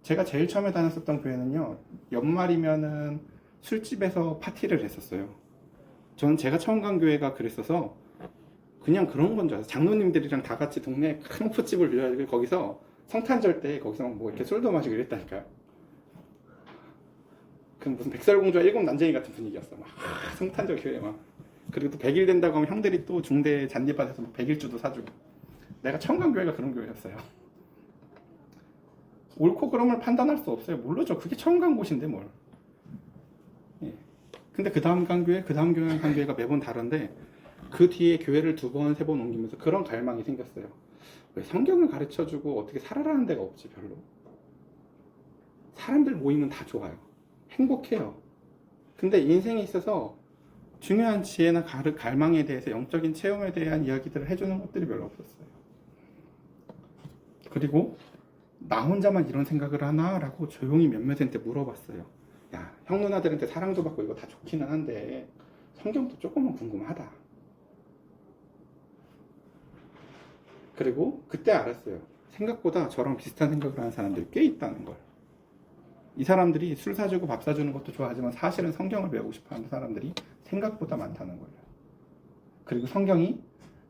제가 제일 처음에 다녔었던 교회는요, 연말이면은 술집에서 파티를 했었어요. 저는 제가 처음 간 교회가 그랬어서 그냥 그런 건 줄 알았어요. 장로님들이랑 다 같이 동네에 큰 호프집을 빌려가지고 거기서 성탄절 때 거기서 막 뭐 이렇게 술도 마시고 이랬다니까요. 그 무슨 백설공주와 일곱 난쟁이 같은 분위기였어. 막 성탄절 교회 막. 그리고 또 100일 된다고 하면 형들이 또 중대 잔디밭에서 막 100일주도 사주고. 내가 처음 간 교회가 그런 교회였어요. 옳고 그름을 판단할 수 없어요. 모르죠. 그게 처음 간 곳인데 뭘. 예. 근데 그 다음 간 교회, 그 다음 교회 간 교회가 매번 다른데 그 뒤에 교회를 2번, 3번 옮기면서 그런 갈망이 생겼어요. 왜 성경을 가르쳐주고 어떻게 살아라는 데가 없지 별로. 사람들 모이면 다 좋아요. 행복해요. 근데 인생에 있어서 중요한 지혜나 갈망에 대해서 영적인 체험에 대한 이야기들을 해주는 것들이 별로 없었어요. 그리고 나 혼자만 이런 생각을 하나? 라고 조용히 몇몇한테 물어봤어요. 야, 형 누나들한테 사랑도 받고 이거 다 좋기는 한데 성경도 조금은 궁금하다. 그리고 그때 알았어요. 생각보다 저랑 비슷한 생각을 하는 사람들이 꽤 있다는 걸. 이 사람들이 술 사주고 밥 사주는 것도 좋아하지만 사실은 성경을 배우고 싶어하는 사람들이 생각보다 많다는 거예요. 그리고 성경이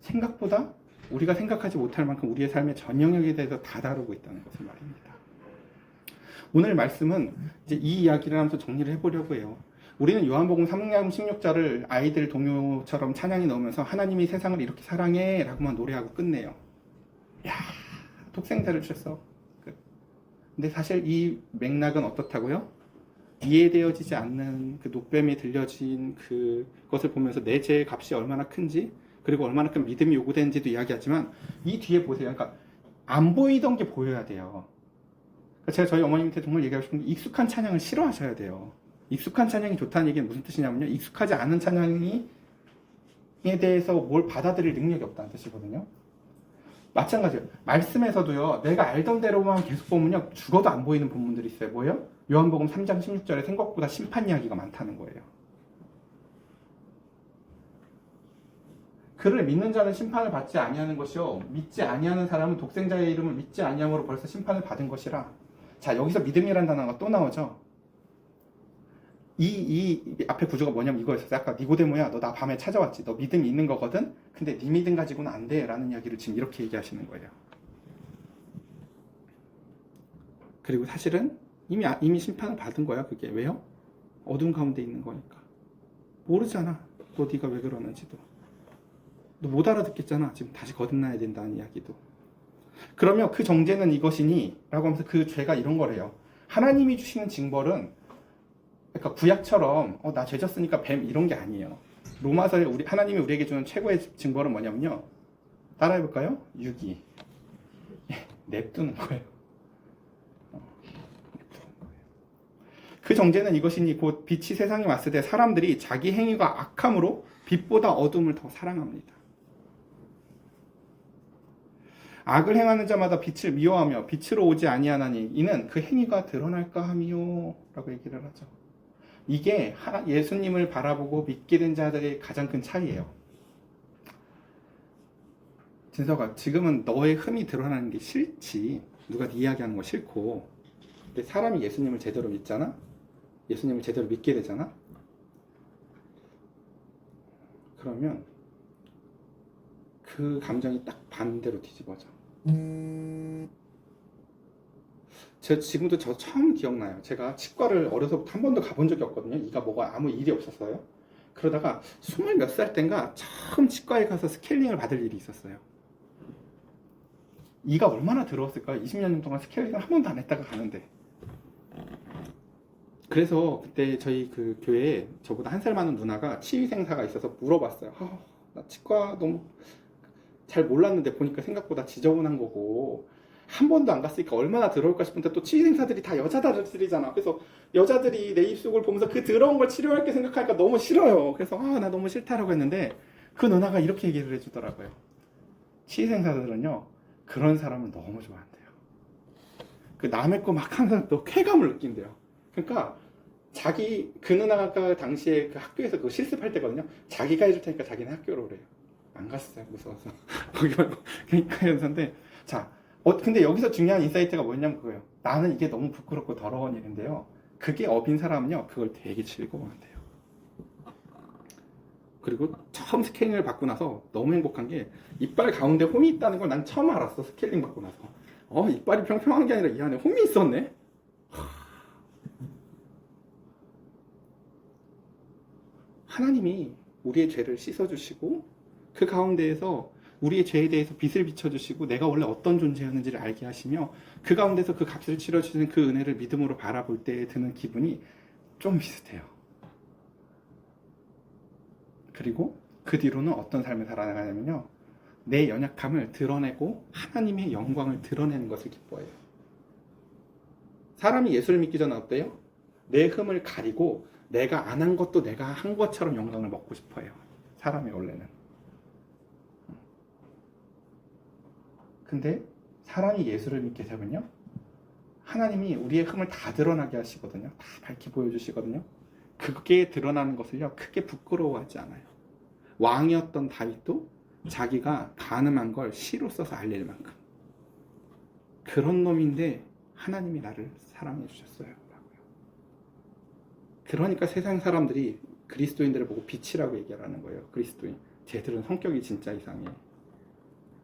생각보다 우리가 생각하지 못할 만큼 우리의 삶의 전 영역에 대해서 다 다루고 있다는 것을 말입니다. 오늘 말씀은 이제 이 이야기를 하면서 정리를 해보려고 해요. 우리는 요한복음 3장 16절을 아이들 동요처럼 찬양에 넣으면서 하나님이 세상을 이렇게 사랑해 라고만 노래하고 끝내요. 야, 독생자를 주셨어. 근데 사실 이 맥락은 어떻다고요? 이해되어지지 않는 그 녹뱀이 들려진 그것을 보면서 내 죄의 값이 얼마나 큰지, 그리고 얼마나 큰 믿음이 요구되는지도 이야기하지만 이 뒤에 보세요. 그러니까 안 보이던 게 보여야 돼요. 그러니까 제가 저희 어머님한테 정말 얘기하고 싶은 게 익숙한 찬양을 싫어하셔야 돼요. 익숙한 찬양이 좋다는 얘기는 무슨 뜻이냐면요. 익숙하지 않은 찬양에 대해서 뭘 받아들일 능력이 없다는 뜻이거든요. 마찬가지예요. 말씀에서도요, 내가 알던 대로만 계속 보면요, 죽어도 안 보이는 본문들이 있어요. 뭐예요? 요한복음 3장 16절에 생각보다 심판 이야기가 많다는 거예요. 그를 믿는 자는 심판을 받지 아니하는 것이요, 믿지 아니하는 사람은 독생자의 이름을 믿지 아니함으로 벌써 심판을 받은 것이라. 자, 여기서 믿음이라는 단어가 또 나오죠. 이 앞에 구조가 뭐냐면 이거였어요. 아까 니고데모야, 너 나 밤에 찾아왔지. 너 믿음이 있는 거거든. 근데 네 믿음 가지고는 안 돼. 라는 이야기를 지금 이렇게 얘기하시는 거예요. 그리고 사실은 이미 심판을 받은 거야. 그게 왜요? 어둠 가운데 있는 거니까. 모르잖아. 너 네가 왜 그러는지도. 너 못 알아듣겠잖아. 지금 다시 거듭나야 된다는 이야기도. 그러면 그 정죄는 이것이니? 라고 하면서 그 죄가 이런 거래요. 하나님이 주시는 징벌은, 그러니까 구약처럼 나 죄졌으니까 뱀 이런 게 아니에요. 로마서에 하나님이 우리에게 주는 최고의 징벌은 뭐냐면요. 따라해볼까요? 유기. 냅두는 거예요. 그 정죄는 이것이니 곧 빛이 세상에 왔을 때 사람들이 자기 행위가 악함으로 빛보다 어둠을 더 사랑합니다. 악을 행하는 자마다 빛을 미워하며 빛으로 오지 아니하나니 이는 그 행위가 드러날까 함이요 라고 얘기를 하죠. 이게 예수님을 바라보고 믿게 된 자들의 가장 큰 차이예요. 진서가 지금은 너의 흠이 드러나는 게 싫지. 누가 네 이야기하는 거 싫고. 근데 사람이 예수님을 제대로 믿잖아. 예수님을 제대로 믿게 되잖아. 그러면 그 감정이 딱 반대로 뒤집어져. 지금도 저 처음 기억나요. 제가 치과를 어려서부터 한 번도 가본 적이 없거든요. 이가 뭐가 아무 일이 없었어요. 그러다가 20 몇 살 땐가 처음 치과에 가서 스케일링을 받을 일이 있었어요. 이가 얼마나 더러웠을까? 20년 동안 스케일링을 한 번도 안 했다가 가는데. 그래서 그때 저희 그 교회에 저보다 한 살 많은 누나가 치위생사가 있어서 물어봤어요. 나 치과 너무 잘 몰랐는데 보니까 생각보다 지저분한 거고 한 번도 안 갔으니까 얼마나 더러울까 싶은데 또 치위생사들이 다 여자들이잖아. 그래서 여자들이 내 입속을 보면서 그 더러운 걸 치료할게 생각하니까 너무 싫어요. 그래서 나 너무 싫다라고 했는데 그 누나가 이렇게 얘기를 해주더라고요. 치위생사들은요 그런 사람을 너무 좋아한대요. 그 남의 거 막 항상 또 쾌감을 느낀대요. 그러니까 그 누나가 당시에 그 학교에서 그거 실습할 때거든요. 자기가 해줄 테니까 자기는 학교로 오래요. 안 갔어요. 무서워서. 거기 말고. 그러니까 연사인데 자, 근데 여기서 중요한 인사이트가 뭐냐면 그거예요. 나는 이게 너무 부끄럽고 더러운 일인데요. 그게 업인 사람은요. 그걸 되게 즐거워한대요. 그리고 처음 스케일링을 받고 나서 너무 행복한 게 이빨 가운데 홈이 있다는 걸 난 처음 알았어. 스케일링 받고 나서. 이빨이 평평한 게 아니라 이 안에 홈이 있었네. 하나님이 우리의 죄를 씻어주시고 그 가운데에서 우리의 죄에 대해서 빛을 비춰주시고 내가 원래 어떤 존재였는지를 알게 하시며 그 가운데서 그 값을 치러주시는 그 은혜를 믿음으로 바라볼 때 드는 기분이 좀 비슷해요. 그리고 그 뒤로는 어떤 삶을 살아나가냐면요. 내 연약함을 드러내고 하나님의 영광을 드러내는 것을 기뻐해요. 사람이 예수를 믿기 전에 어때요? 내 흠을 가리고 내가 안 한 것도 내가 한 것처럼 영광을 먹고 싶어요. 사람이 원래는. 근데 사람이 예수를 믿게 되면요. 하나님이 우리의 흠을 다 드러나게 하시거든요. 다 밝히 보여주시거든요. 그게 드러나는 것을요. 크게 부끄러워하지 않아요. 왕이었던 다윗도 자기가 간음한 걸 시로 써서 알릴 만큼. 그런 놈인데 하나님이 나를 사랑해 주셨어요. 그러니까 세상 사람들이 그리스도인들을 보고 빛이라고 얘기하는 거예요. 그리스도인. 쟤들은 성격이 진짜 이상해.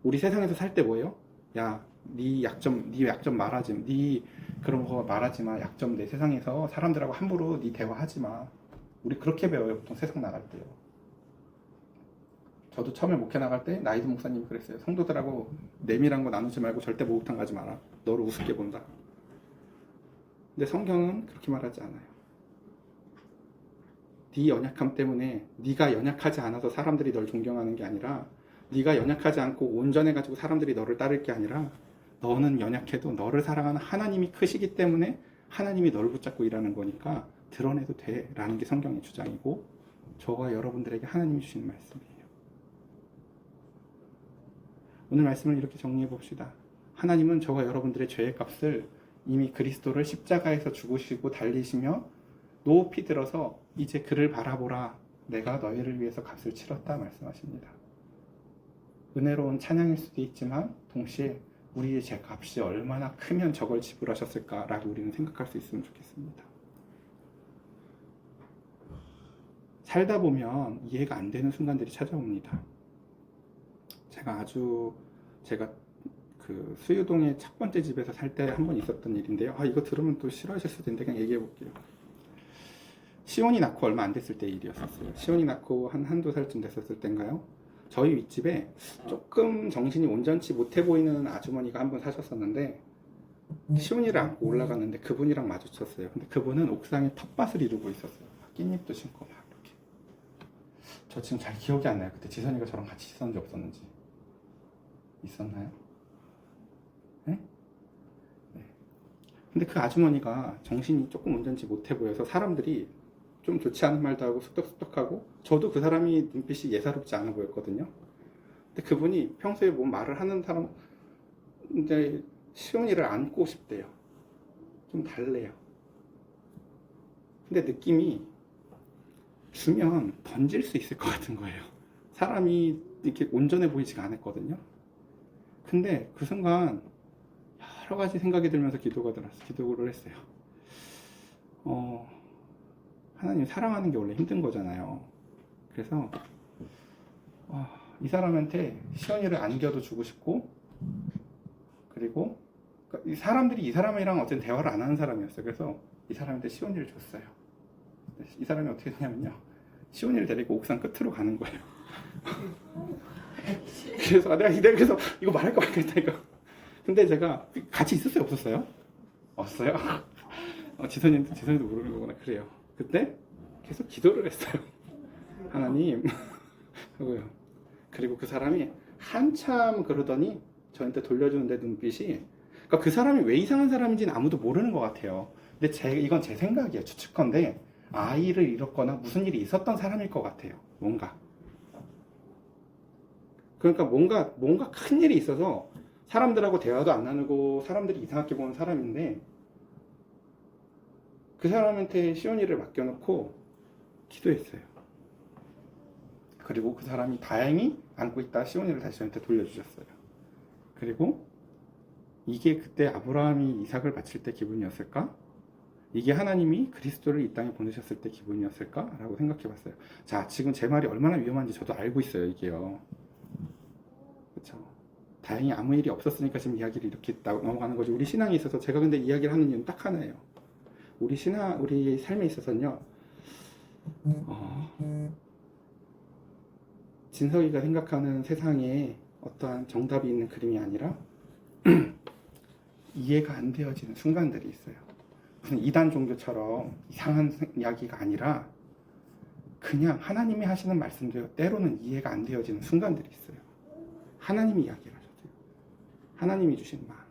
우리 세상에서 살 때 뭐예요? 야, 네 약점 말하지 마. 네 그런 거 말하지 마. 약점 내 세상에서 사람들하고 함부로 네 대화하지 마. 우리 그렇게 배워요. 보통 세상 나갈 때요. 저도 처음에 목회 나갈 때 나이드 목사님이 그랬어요. 성도들하고 내밀한 거 나누지 말고 절대 목욕탕 가지 마라. 너를 우습게 본다. 근데 성경은 그렇게 말하지 않아요. 네 연약함 때문에 네가 연약하지 않아서 사람들이 널 존경하는 게 아니라 네가 연약하지 않고 온전해가지고 사람들이 너를 따를 게 아니라 너는 연약해도 너를 사랑하는 하나님이 크시기 때문에 하나님이 널 붙잡고 일하는 거니까 드러내도 돼 라는 게 성경의 주장이고 저와 여러분들에게 하나님이 주시는 말씀이에요. 오늘 말씀을 이렇게 정리해 봅시다. 하나님은 저와 여러분들의 죄의 값을 이미 그리스도를 십자가에서 죽으시고 달리시며 높이 들어서 이제 그를 바라보라. 내가 너희를 위해서 값을 치렀다 말씀하십니다. 은혜로운 찬양일 수도 있지만 동시에 우리의 죄값이 얼마나 크면 저걸 지불하셨을까라고 우리는 생각할 수 있으면 좋겠습니다. 살다 보면 이해가 안 되는 순간들이 찾아옵니다. 제가 그 수유동의 첫 번째 집에서 살 때 한 번 있었던 일인데요. 이거 들으면 또 싫어하실 수도 있는데 그냥 얘기해 볼게요. 시온이 낳고 얼마 안 됐을 때 일이었었어요. 시온이 낳고 한두 살쯤 됐었을 때인가요? 저희 윗집에 조금 정신이 온전치 못해 보이는 아주머니가 한 분 사셨었는데 시온이를 안고 올라갔는데 그분이랑 마주쳤어요. 근데 그분은 옥상에 텃밭을 이루고 있었어요. 깻잎도 심고 막 이렇게. 저 지금 잘 기억이 안 나요. 그때 지선이가 저랑 같이 있었는지 없었는지. 있었나요? 네? 네. 근데 그 아주머니가 정신이 조금 온전치 못해 보여서 사람들이 좀 좋지 않은 말도 하고 쑥덕쑥덕하고 저도 그 사람이 눈빛이 예사롭지 않아 보였거든요. 근데 그분이 평소에 뭐 말을 하는 사람 이제 시온이를 안고 싶대요. 좀 달래요. 근데 느낌이 주면 던질 수 있을 것 같은 거예요. 사람이 이렇게 온전해 보이지가 않았거든요. 근데 그 순간 여러 가지 생각이 들면서 기도를 했어요. 하나님 사랑하는 게 원래 힘든 거잖아요. 그래서 이 사람한테 시온이를 안겨도 주고 싶고, 그리고 이 사람들이 이 사람이랑 어쨌든 대화를 안 하는 사람이었어요. 그래서 이 사람한테 시온이를 줬어요. 이 사람이 어떻게 했냐면요, 시온이를 데리고 옥상 끝으로 가는 거예요. 그래서 내가 그래서 이거 말할 거 같다니까. 근데 제가 같이 있었어요, 없었어요? 없어요? 지선이도 모르는 거구나. 그래요. 그때 계속 기도를 했어요. 하나님 하고요. 그리고 그 사람이 한참 그러더니 저한테 돌려주는데 눈빛이, 그러니까 그 사람이 왜 이상한 사람인지는 아무도 모르는 것 같아요. 근데 이건 제 생각이에요. 추측컨대 아이를 잃었거나 무슨 일이 있었던 사람일 것 같아요. 그러니까 뭔가 큰 일이 있어서 사람들하고 대화도 안 나누고 사람들이 이상하게 보는 사람인데, 그 사람한테 시온이를 맡겨놓고 기도했어요. 그리고 그 사람이 다행히 안고 있다 시온이를 다시 저한테 돌려주셨어요. 그리고 이게 그때 아브라함이 이삭을 바칠 때 기분이었을까? 이게 하나님이 그리스도를 이 땅에 보내셨을 때 기분이었을까? 라고 생각해 봤어요. 자, 지금 제 말이 얼마나 위험한지 저도 알고 있어요, 이게요. 그렇죠? 다행히 아무 일이 없었으니까 지금 이야기를 이렇게 넘어가는 거지. 우리 신앙에 있어서 제가 근데 이야기를 하는 이유는 딱 하나예요. 우리 삶에 있어서는요, 진석이가 생각하는 세상에 어떠한 정답이 있는 그림이 아니라 이해가 안 되어지는 순간들이 있어요. 무슨 이단 종교처럼 이상한 이야기가 아니라 그냥 하나님이 하시는 말씀도 때로는 이해가 안 되어지는 순간들이 있어요. 하나님이 이야기를 하셔도 하나님이 주신 마음이어야 돼요.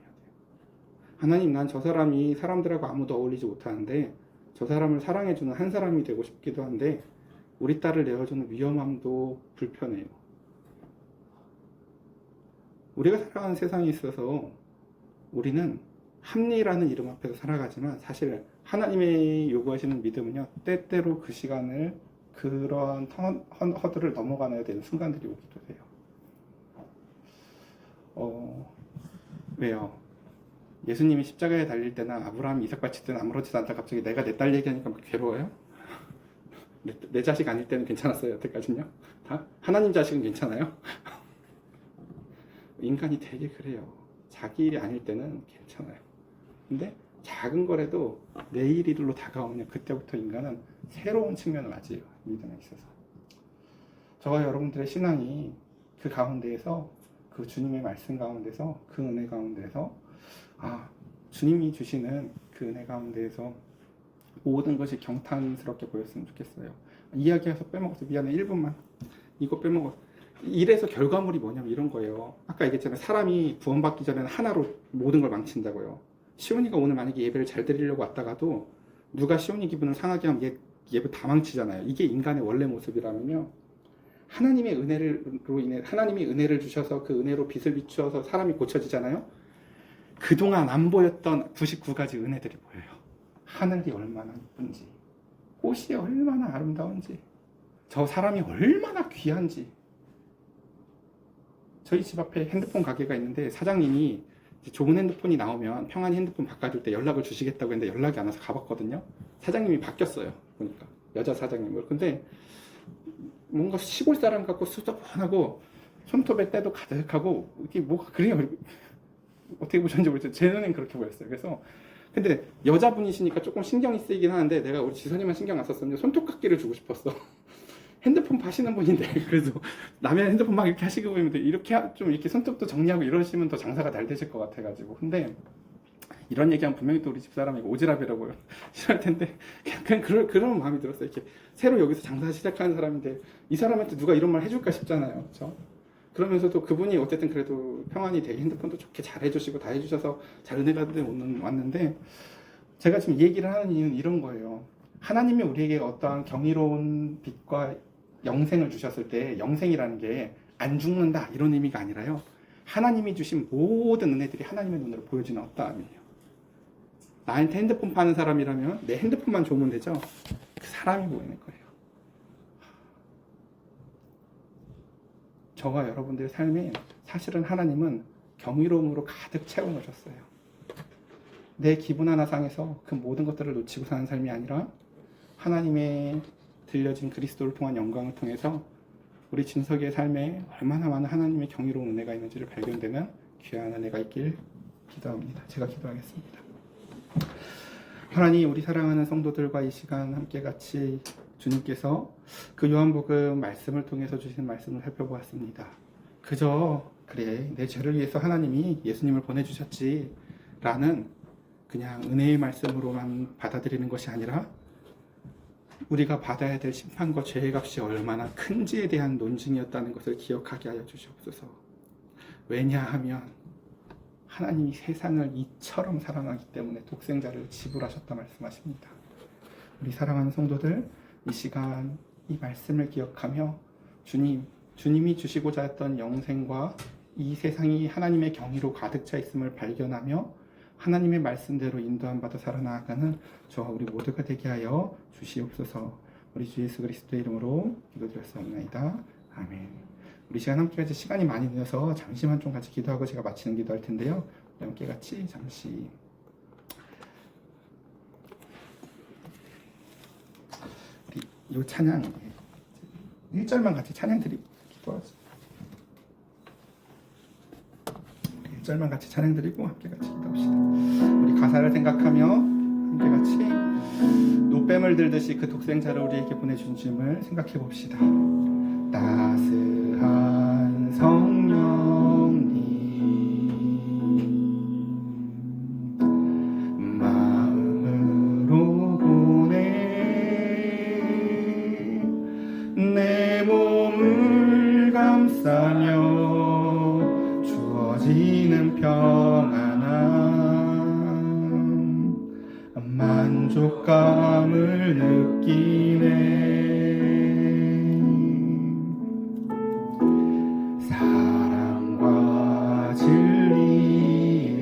하나님, 난 저 사람이 사람들하고 아무도 어울리지 못하는데 저 사람을 사랑해주는 한 사람이 되고 싶기도 한데 우리 딸을 내어주는 위험함도 불편해요. 우리가 살아가는 세상에 있어서 우리는 합리라는 이름 앞에서 살아가지만 사실 하나님의 요구하시는 믿음은요, 때때로 그 시간을 그런 허들을 넘어가야 되는 순간들이 오기도 해요. 왜요? 예수님이 십자가에 달릴 때나 아브라함이 이삭 바칠 때는 아무렇지도 않다 갑자기 내가 내 딸 얘기하니까 막 괴로워요? 내 자식 아닐 때는 괜찮았어요, 여태까지는요? 다? 하나님 자식은 괜찮아요? 인간이 되게 그래요. 자기 일이 아닐 때는 괜찮아요. 근데 작은 거라도 내일 일로 다가오면 그때부터 인간은 새로운 측면을 맞이해요, 믿음에 있어서. 저와 여러분들의 신앙이 그 가운데에서, 그 주님의 말씀 가운데서, 그 은혜 가운데서, 주님이 주시는 그 은혜 가운데에서 모든 것이 경탄스럽게 보였으면 좋겠어요. 이야기해서 빼먹었어. 미안해. 1분만. 이거 빼먹었어. 이래서 결과물이 뭐냐면 이런 거예요. 아까 얘기했잖아요. 사람이 구원받기 전에는 하나로 모든 걸 망친다고요. 시온이가 오늘 만약에 예배를 잘 드리려고 왔다가도 누가 시온이 기분을 상하게 하면 예배 다 망치잖아요. 이게 인간의 원래 모습이라면요, 하나님의 은혜로 인해 하나님이 은혜를 주셔서 그 은혜로 빛을 비추어서 사람이 고쳐지잖아요. 그동안 안 보였던 99가지 은혜들이 보여요. 하늘이 얼마나 예쁜지, 꽃이 얼마나 아름다운지, 저 사람이 얼마나 귀한지. 저희 집 앞에 핸드폰 가게가 있는데 사장님이 좋은 핸드폰이 나오면 평안히 핸드폰 바꿔줄 때 연락을 주시겠다고 했는데 연락이 안 와서 가봤거든요. 사장님이 바뀌었어요, 보니까. 여자 사장님으로. 근데 뭔가 시골 사람 같고 수더분하고 손톱에 때도 가득하고 이게 뭐가 그래요. 어떻게 보셨는지 모르겠어요. 제 눈엔 그렇게 보였어요. 그래서 근데 여자분이시니까 조금 신경이 쓰이긴 하는데 내가 우리 지선이만 신경 안 썼었는데 손톱깎이를 주고 싶었어. 핸드폰 파시는 분인데 그래도 남의 핸드폰 막 이렇게 하시고 보면 이렇게 좀 이렇게 손톱도 정리하고 이러시면 더 장사가 잘 되실 것 같아가지고. 근데 이런 얘기하면 분명히 또 우리 집사람이 오지랖이라고 싫어할 텐데 그냥 그런 마음이 들었어요. 이렇게 새로 여기서 장사 시작하는 사람인데 이 사람한테 누가 이런 말 해줄까 싶잖아요. 그렇죠? 그러면서도 그분이 어쨌든 그래도 평안히 되게 핸드폰도 좋게 잘 해주시고 다 해주셔서 잘 은혜가 왔는데, 제가 지금 얘기를 하는 이유는 이런 거예요. 하나님이 우리에게 어떠한 경이로운 빛과 영생을 주셨을 때 영생이라는 게 안 죽는다 이런 의미가 아니라요, 하나님이 주신 모든 은혜들이 하나님의 눈으로 보여지는 어떠함이에요. 나한테 핸드폰 파는 사람이라면 내 핸드폰만 좋으면 되죠. 그 사람이 보이는 거예요. 저와 여러분들의 삶이 사실은 하나님은 경이로움으로 가득 채워놓으셨어요. 내 기분 하나 상해서 그 모든 것들을 놓치고 사는 삶이 아니라 하나님의 들려진 그리스도를 통한 영광을 통해서 우리 진석이의 삶에 얼마나 많은 하나님의 경이로운 은혜가 있는지를 발견되는 귀한 은혜가 있길 기도합니다. 제가 기도하겠습니다. 하나님, 우리 사랑하는 성도들과 이 시간 함께 같이 주님께서 그 요한복음 말씀을 통해서 주신 말씀을 살펴보았습니다. 그저 그래 내 죄를 위해서 하나님이 예수님을 보내주셨지 라는 그냥 은혜의 말씀으로만 받아들이는 것이 아니라 우리가 받아야 될 심판과 죄의 값이 얼마나 큰지에 대한 논증이었다는 것을 기억하게 하여 주시옵소서. 왜냐하면 하나님이 세상을 이처럼 사랑하기 때문에 독생자를 지불하셨다 말씀하십니다. 우리 사랑하는 성도들, 이 시간 이 말씀을 기억하며 주님이 주시고자 했던 영생과 이 세상이 하나님의 경의로 가득 차 있음을 발견하며 하나님의 말씀대로 인도함 받아 살아나가는 저와 우리 모두가 되게 하여 주시옵소서. 우리 주 예수 그리스도의 이름으로 기도드렸사옵나이다. 아멘. 우리 시간 함께 같이 시간이 많이 늦어서 잠시만 좀 같이 기도하고 제가 마치는 기도할 텐데요. 우리 함께 같이 잠시 우리 이 찬양 1절만 같이 찬양 드리고 기도하죠. 1절만 같이 찬양 드리고 함께 같이 기도합시다. 우리 가사를 생각하며 함께 같이 노뱀을 들듯이 그 독생자를 우리에게 보내준 주님을 생각해 봅시다. 따스한 성령님 마음으로 보내 내 몸을 감싸며 주어지는 평안함 만족감을 느끼네. 사랑과 진리에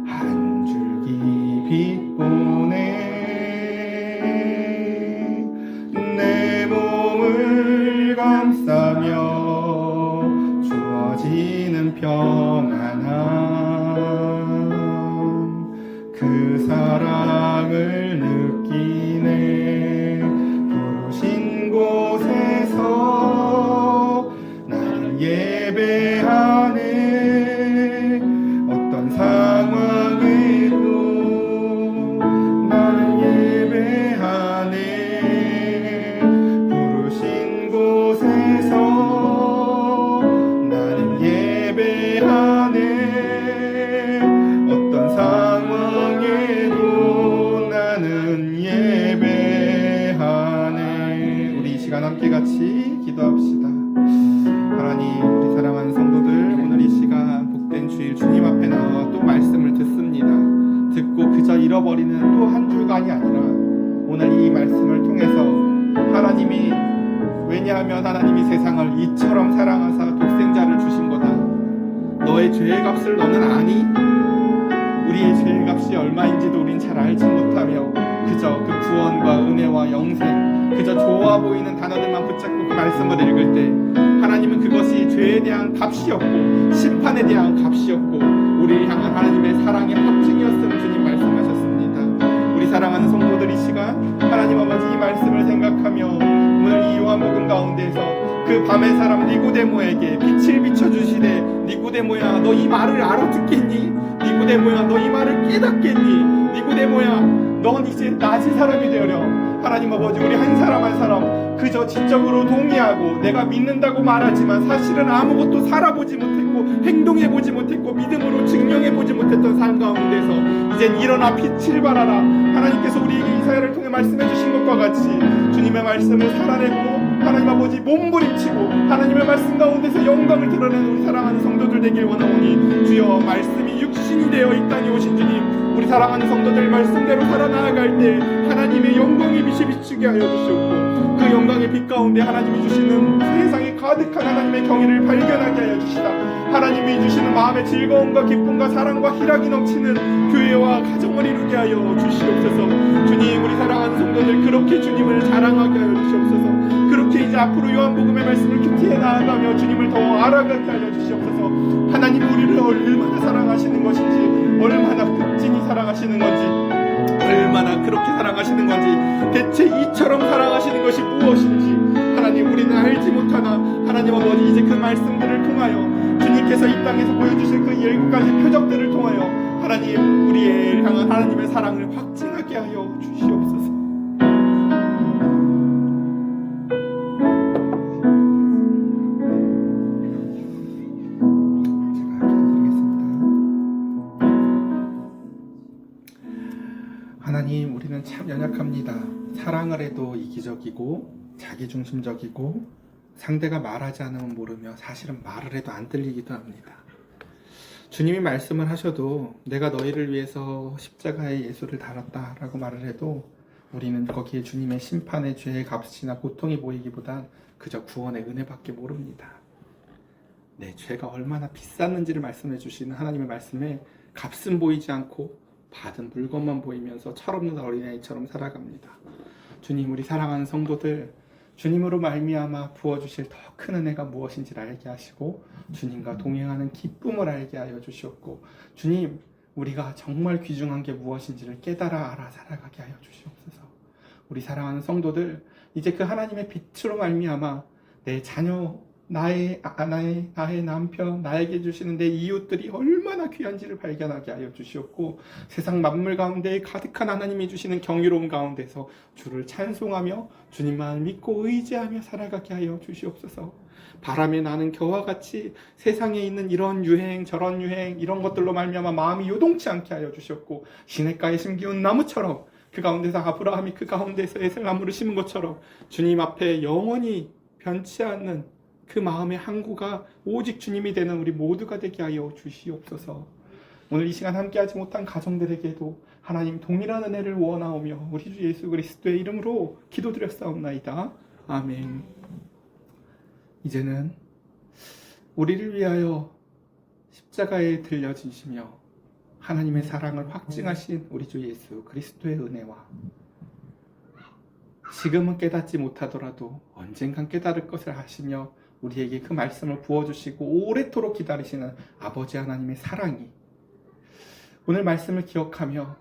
한 줄기 빛 보내 내 몸을 감싸며 주어지는 평안함 그 사랑을 느끼네. 부르신 곳에서 나를 예배하네. 어떤 상황에도 나를 예배하네. 부르신 곳에서 나를 예배하네. 어떤 상황에도 나는 예배하네. 우리 이 시간 함께 같이 기도합시다. 하나님, 우리 사랑하는 성도들, 오늘 이 시간 복된 주일 주님 앞에 나와 또 말씀을 듣습니다. 듣고 그저 잃어버리는 또 한 주간이 아니라 오늘 이 말씀을 통해서 하나님이, 왜냐하면 하나님이 세상을 이처럼 사랑하사 독생자를 주신 거다. 너의 죄의 값을 너는 아니? 우리의 죄의 값이 얼마인지도 우린 잘 알지 못하며 그저 그 구원과 은혜와 영생, 그저 좋아 보이는 단어들만 붙잡고 그 말씀을 읽을 때 하나님은 그것이 죄에 대한 값이었고 심판에 대한 값이었고 우리를 향한 하나님의 사랑의 확증이었음을 주님 말씀하셨습니다. 우리 사랑하는 성도들, 이 시간 하나님 아버지 이 말씀을 생각하며 오늘 이 요한복음 가운데서 그 밤의 사람 니고데모에게 빛을 비춰주시되, 니고데모야 너 이 말을 알아듣겠니? 니고데모야 너 이 말을 깨닫겠니? 니고데모야 넌 이제 낮은 사람이 되어려. 하나님 아버지, 우리 한 사람 한 사람 그저 지적으로 동의하고 내가 믿는다고 말하지만 사실은 아무것도 살아보지 못했고 행동해보지 못했고 믿음으로 증명해보지 못했던 삶 가운데서 이젠 일어나 빛을 발하라. 하나님께서 우리에게 이사야를 통해 말씀해 주신 것과 같이 주님의 말씀을 살아내고 하나님 아버지 몸부림치고 하나님의 말씀 가운데서 영광을 드러내는 우리 사랑하는 성도들 되길 원하오니 주여, 말씀이 육신이 되어 이 땅에 오신 주님, 우리 사랑하는 성도들 말씀대로 살아나갈 때 하나님의 영광의 빛이 비추게 하여 주시옵고 그 영광의 세상의 빛 가운데 하나님이 주시는 세상에 가득한 하나님의 경의를 발견하게 하여 주시다. 하나님이 주시는 마음의 즐거움과 기쁨과 사랑과 희락이 넘치는 교회와 가정을 이루게 하여 주시옵소서. 주님, 우리 사랑하는 성도들 그렇게 주님을 자랑하게 하여 주시옵소서. 그렇게 이제 앞으로 요한복음의 말씀을 큐티해 나아가며 주님을 더 알아가게 하여 주시옵소서. 하나님 우리를 얼마나 사랑하시는 것인지, 얼마나 극진히 사랑하시는 건지, 얼마나 그렇게 사랑하시는 건지, 대체 이처럼 사랑하시는 것이 무엇인지 하나님 우리는 알지 못하나 하나님 아버지 이제 그 말씀들을 통하여 주님께서 이 땅에서 보여주신 그 7가지 표적들을 통하여 하나님 우리의 향한 하나님의 사랑을 확증하게 하여 주시옵소서. 하나님, 우리는 참 연약합니다. 사랑을 해도 이기적이고 자기중심적이고 상대가 말하지 않으면 모르며 사실은 말을 해도 안 들리기도 합니다. 주님이 말씀을 하셔도 내가 너희를 위해서 십자가의 예수를 달았다 라고 말을 해도 우리는 거기에 주님의 심판의 죄의 값이나 고통이 보이기보단 그저 구원의 은혜밖에 모릅니다. 내 죄가 얼마나 비쌌는지를 말씀해 주시는 하나님의 말씀에 값은 보이지 않고 받은 물건만 보이면서 철없는 어린아이처럼 살아갑니다. 주님, 우리 사랑하는 성도들 주님으로 말미암아 부어주실 더 큰 은혜가 무엇인지를 알게 하시고 주님과 동행하는 기쁨을 알게 하여 주시옵고 주님, 우리가 정말 귀중한 게 무엇인지를 깨달아 알아 살아가게 하여 주시옵소서. 우리 사랑하는 성도들 이제 그 하나님의 빛으로 말미암아 내 자녀, 나의 남편, 나에게 주시는 내 이웃들이 얼마나 귀한지를 발견하게 하여 주시옵고 세상 만물 가운데 가득한 하나님이 주시는 경이로운 가운데서 주를 찬송하며 주님만 믿고 의지하며 살아가게 하여 주시옵소서. 바람에 나는 겨와 같이 세상에 있는 이런 유행 저런 유행 이런 것들로 말미암아 마음이 요동치 않게 하여 주시옵고 시냇가에 심기운 나무처럼 그 가운데서 아브라함이 그 가운데서 에셀나무를 심은 것처럼 주님 앞에 영원히 변치 않는 그 마음의 항구가 오직 주님이 되는 우리 모두가 되게 하여 주시옵소서. 오늘 이 시간 함께하지 못한 가정들에게도 하나님 동일한 은혜를 원하오며 우리 주 예수 그리스도의 이름으로 기도드렸사옵나이다. 아멘. 이제는 우리를 위하여 십자가에 들려지시며 하나님의 사랑을 확증하신 우리 주 예수 그리스도의 은혜와 지금은 깨닫지 못하더라도 언젠간 깨달을 것을 아시며 우리에게 그 말씀을 부어주시고 오래도록 기다리시는 아버지 하나님의 사랑이 오늘 말씀을 기억하며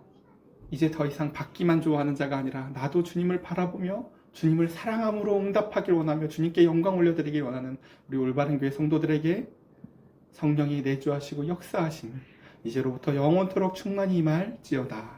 이제 더 이상 받기만 좋아하는 자가 아니라 나도 주님을 바라보며 주님을 사랑함으로 응답하길 원하며 주님께 영광 올려드리길 원하는 우리 올바른 교회 성도들에게 성령이 내주하시고 역사하심을 이제로부터 영원토록 충만히 임할지어다.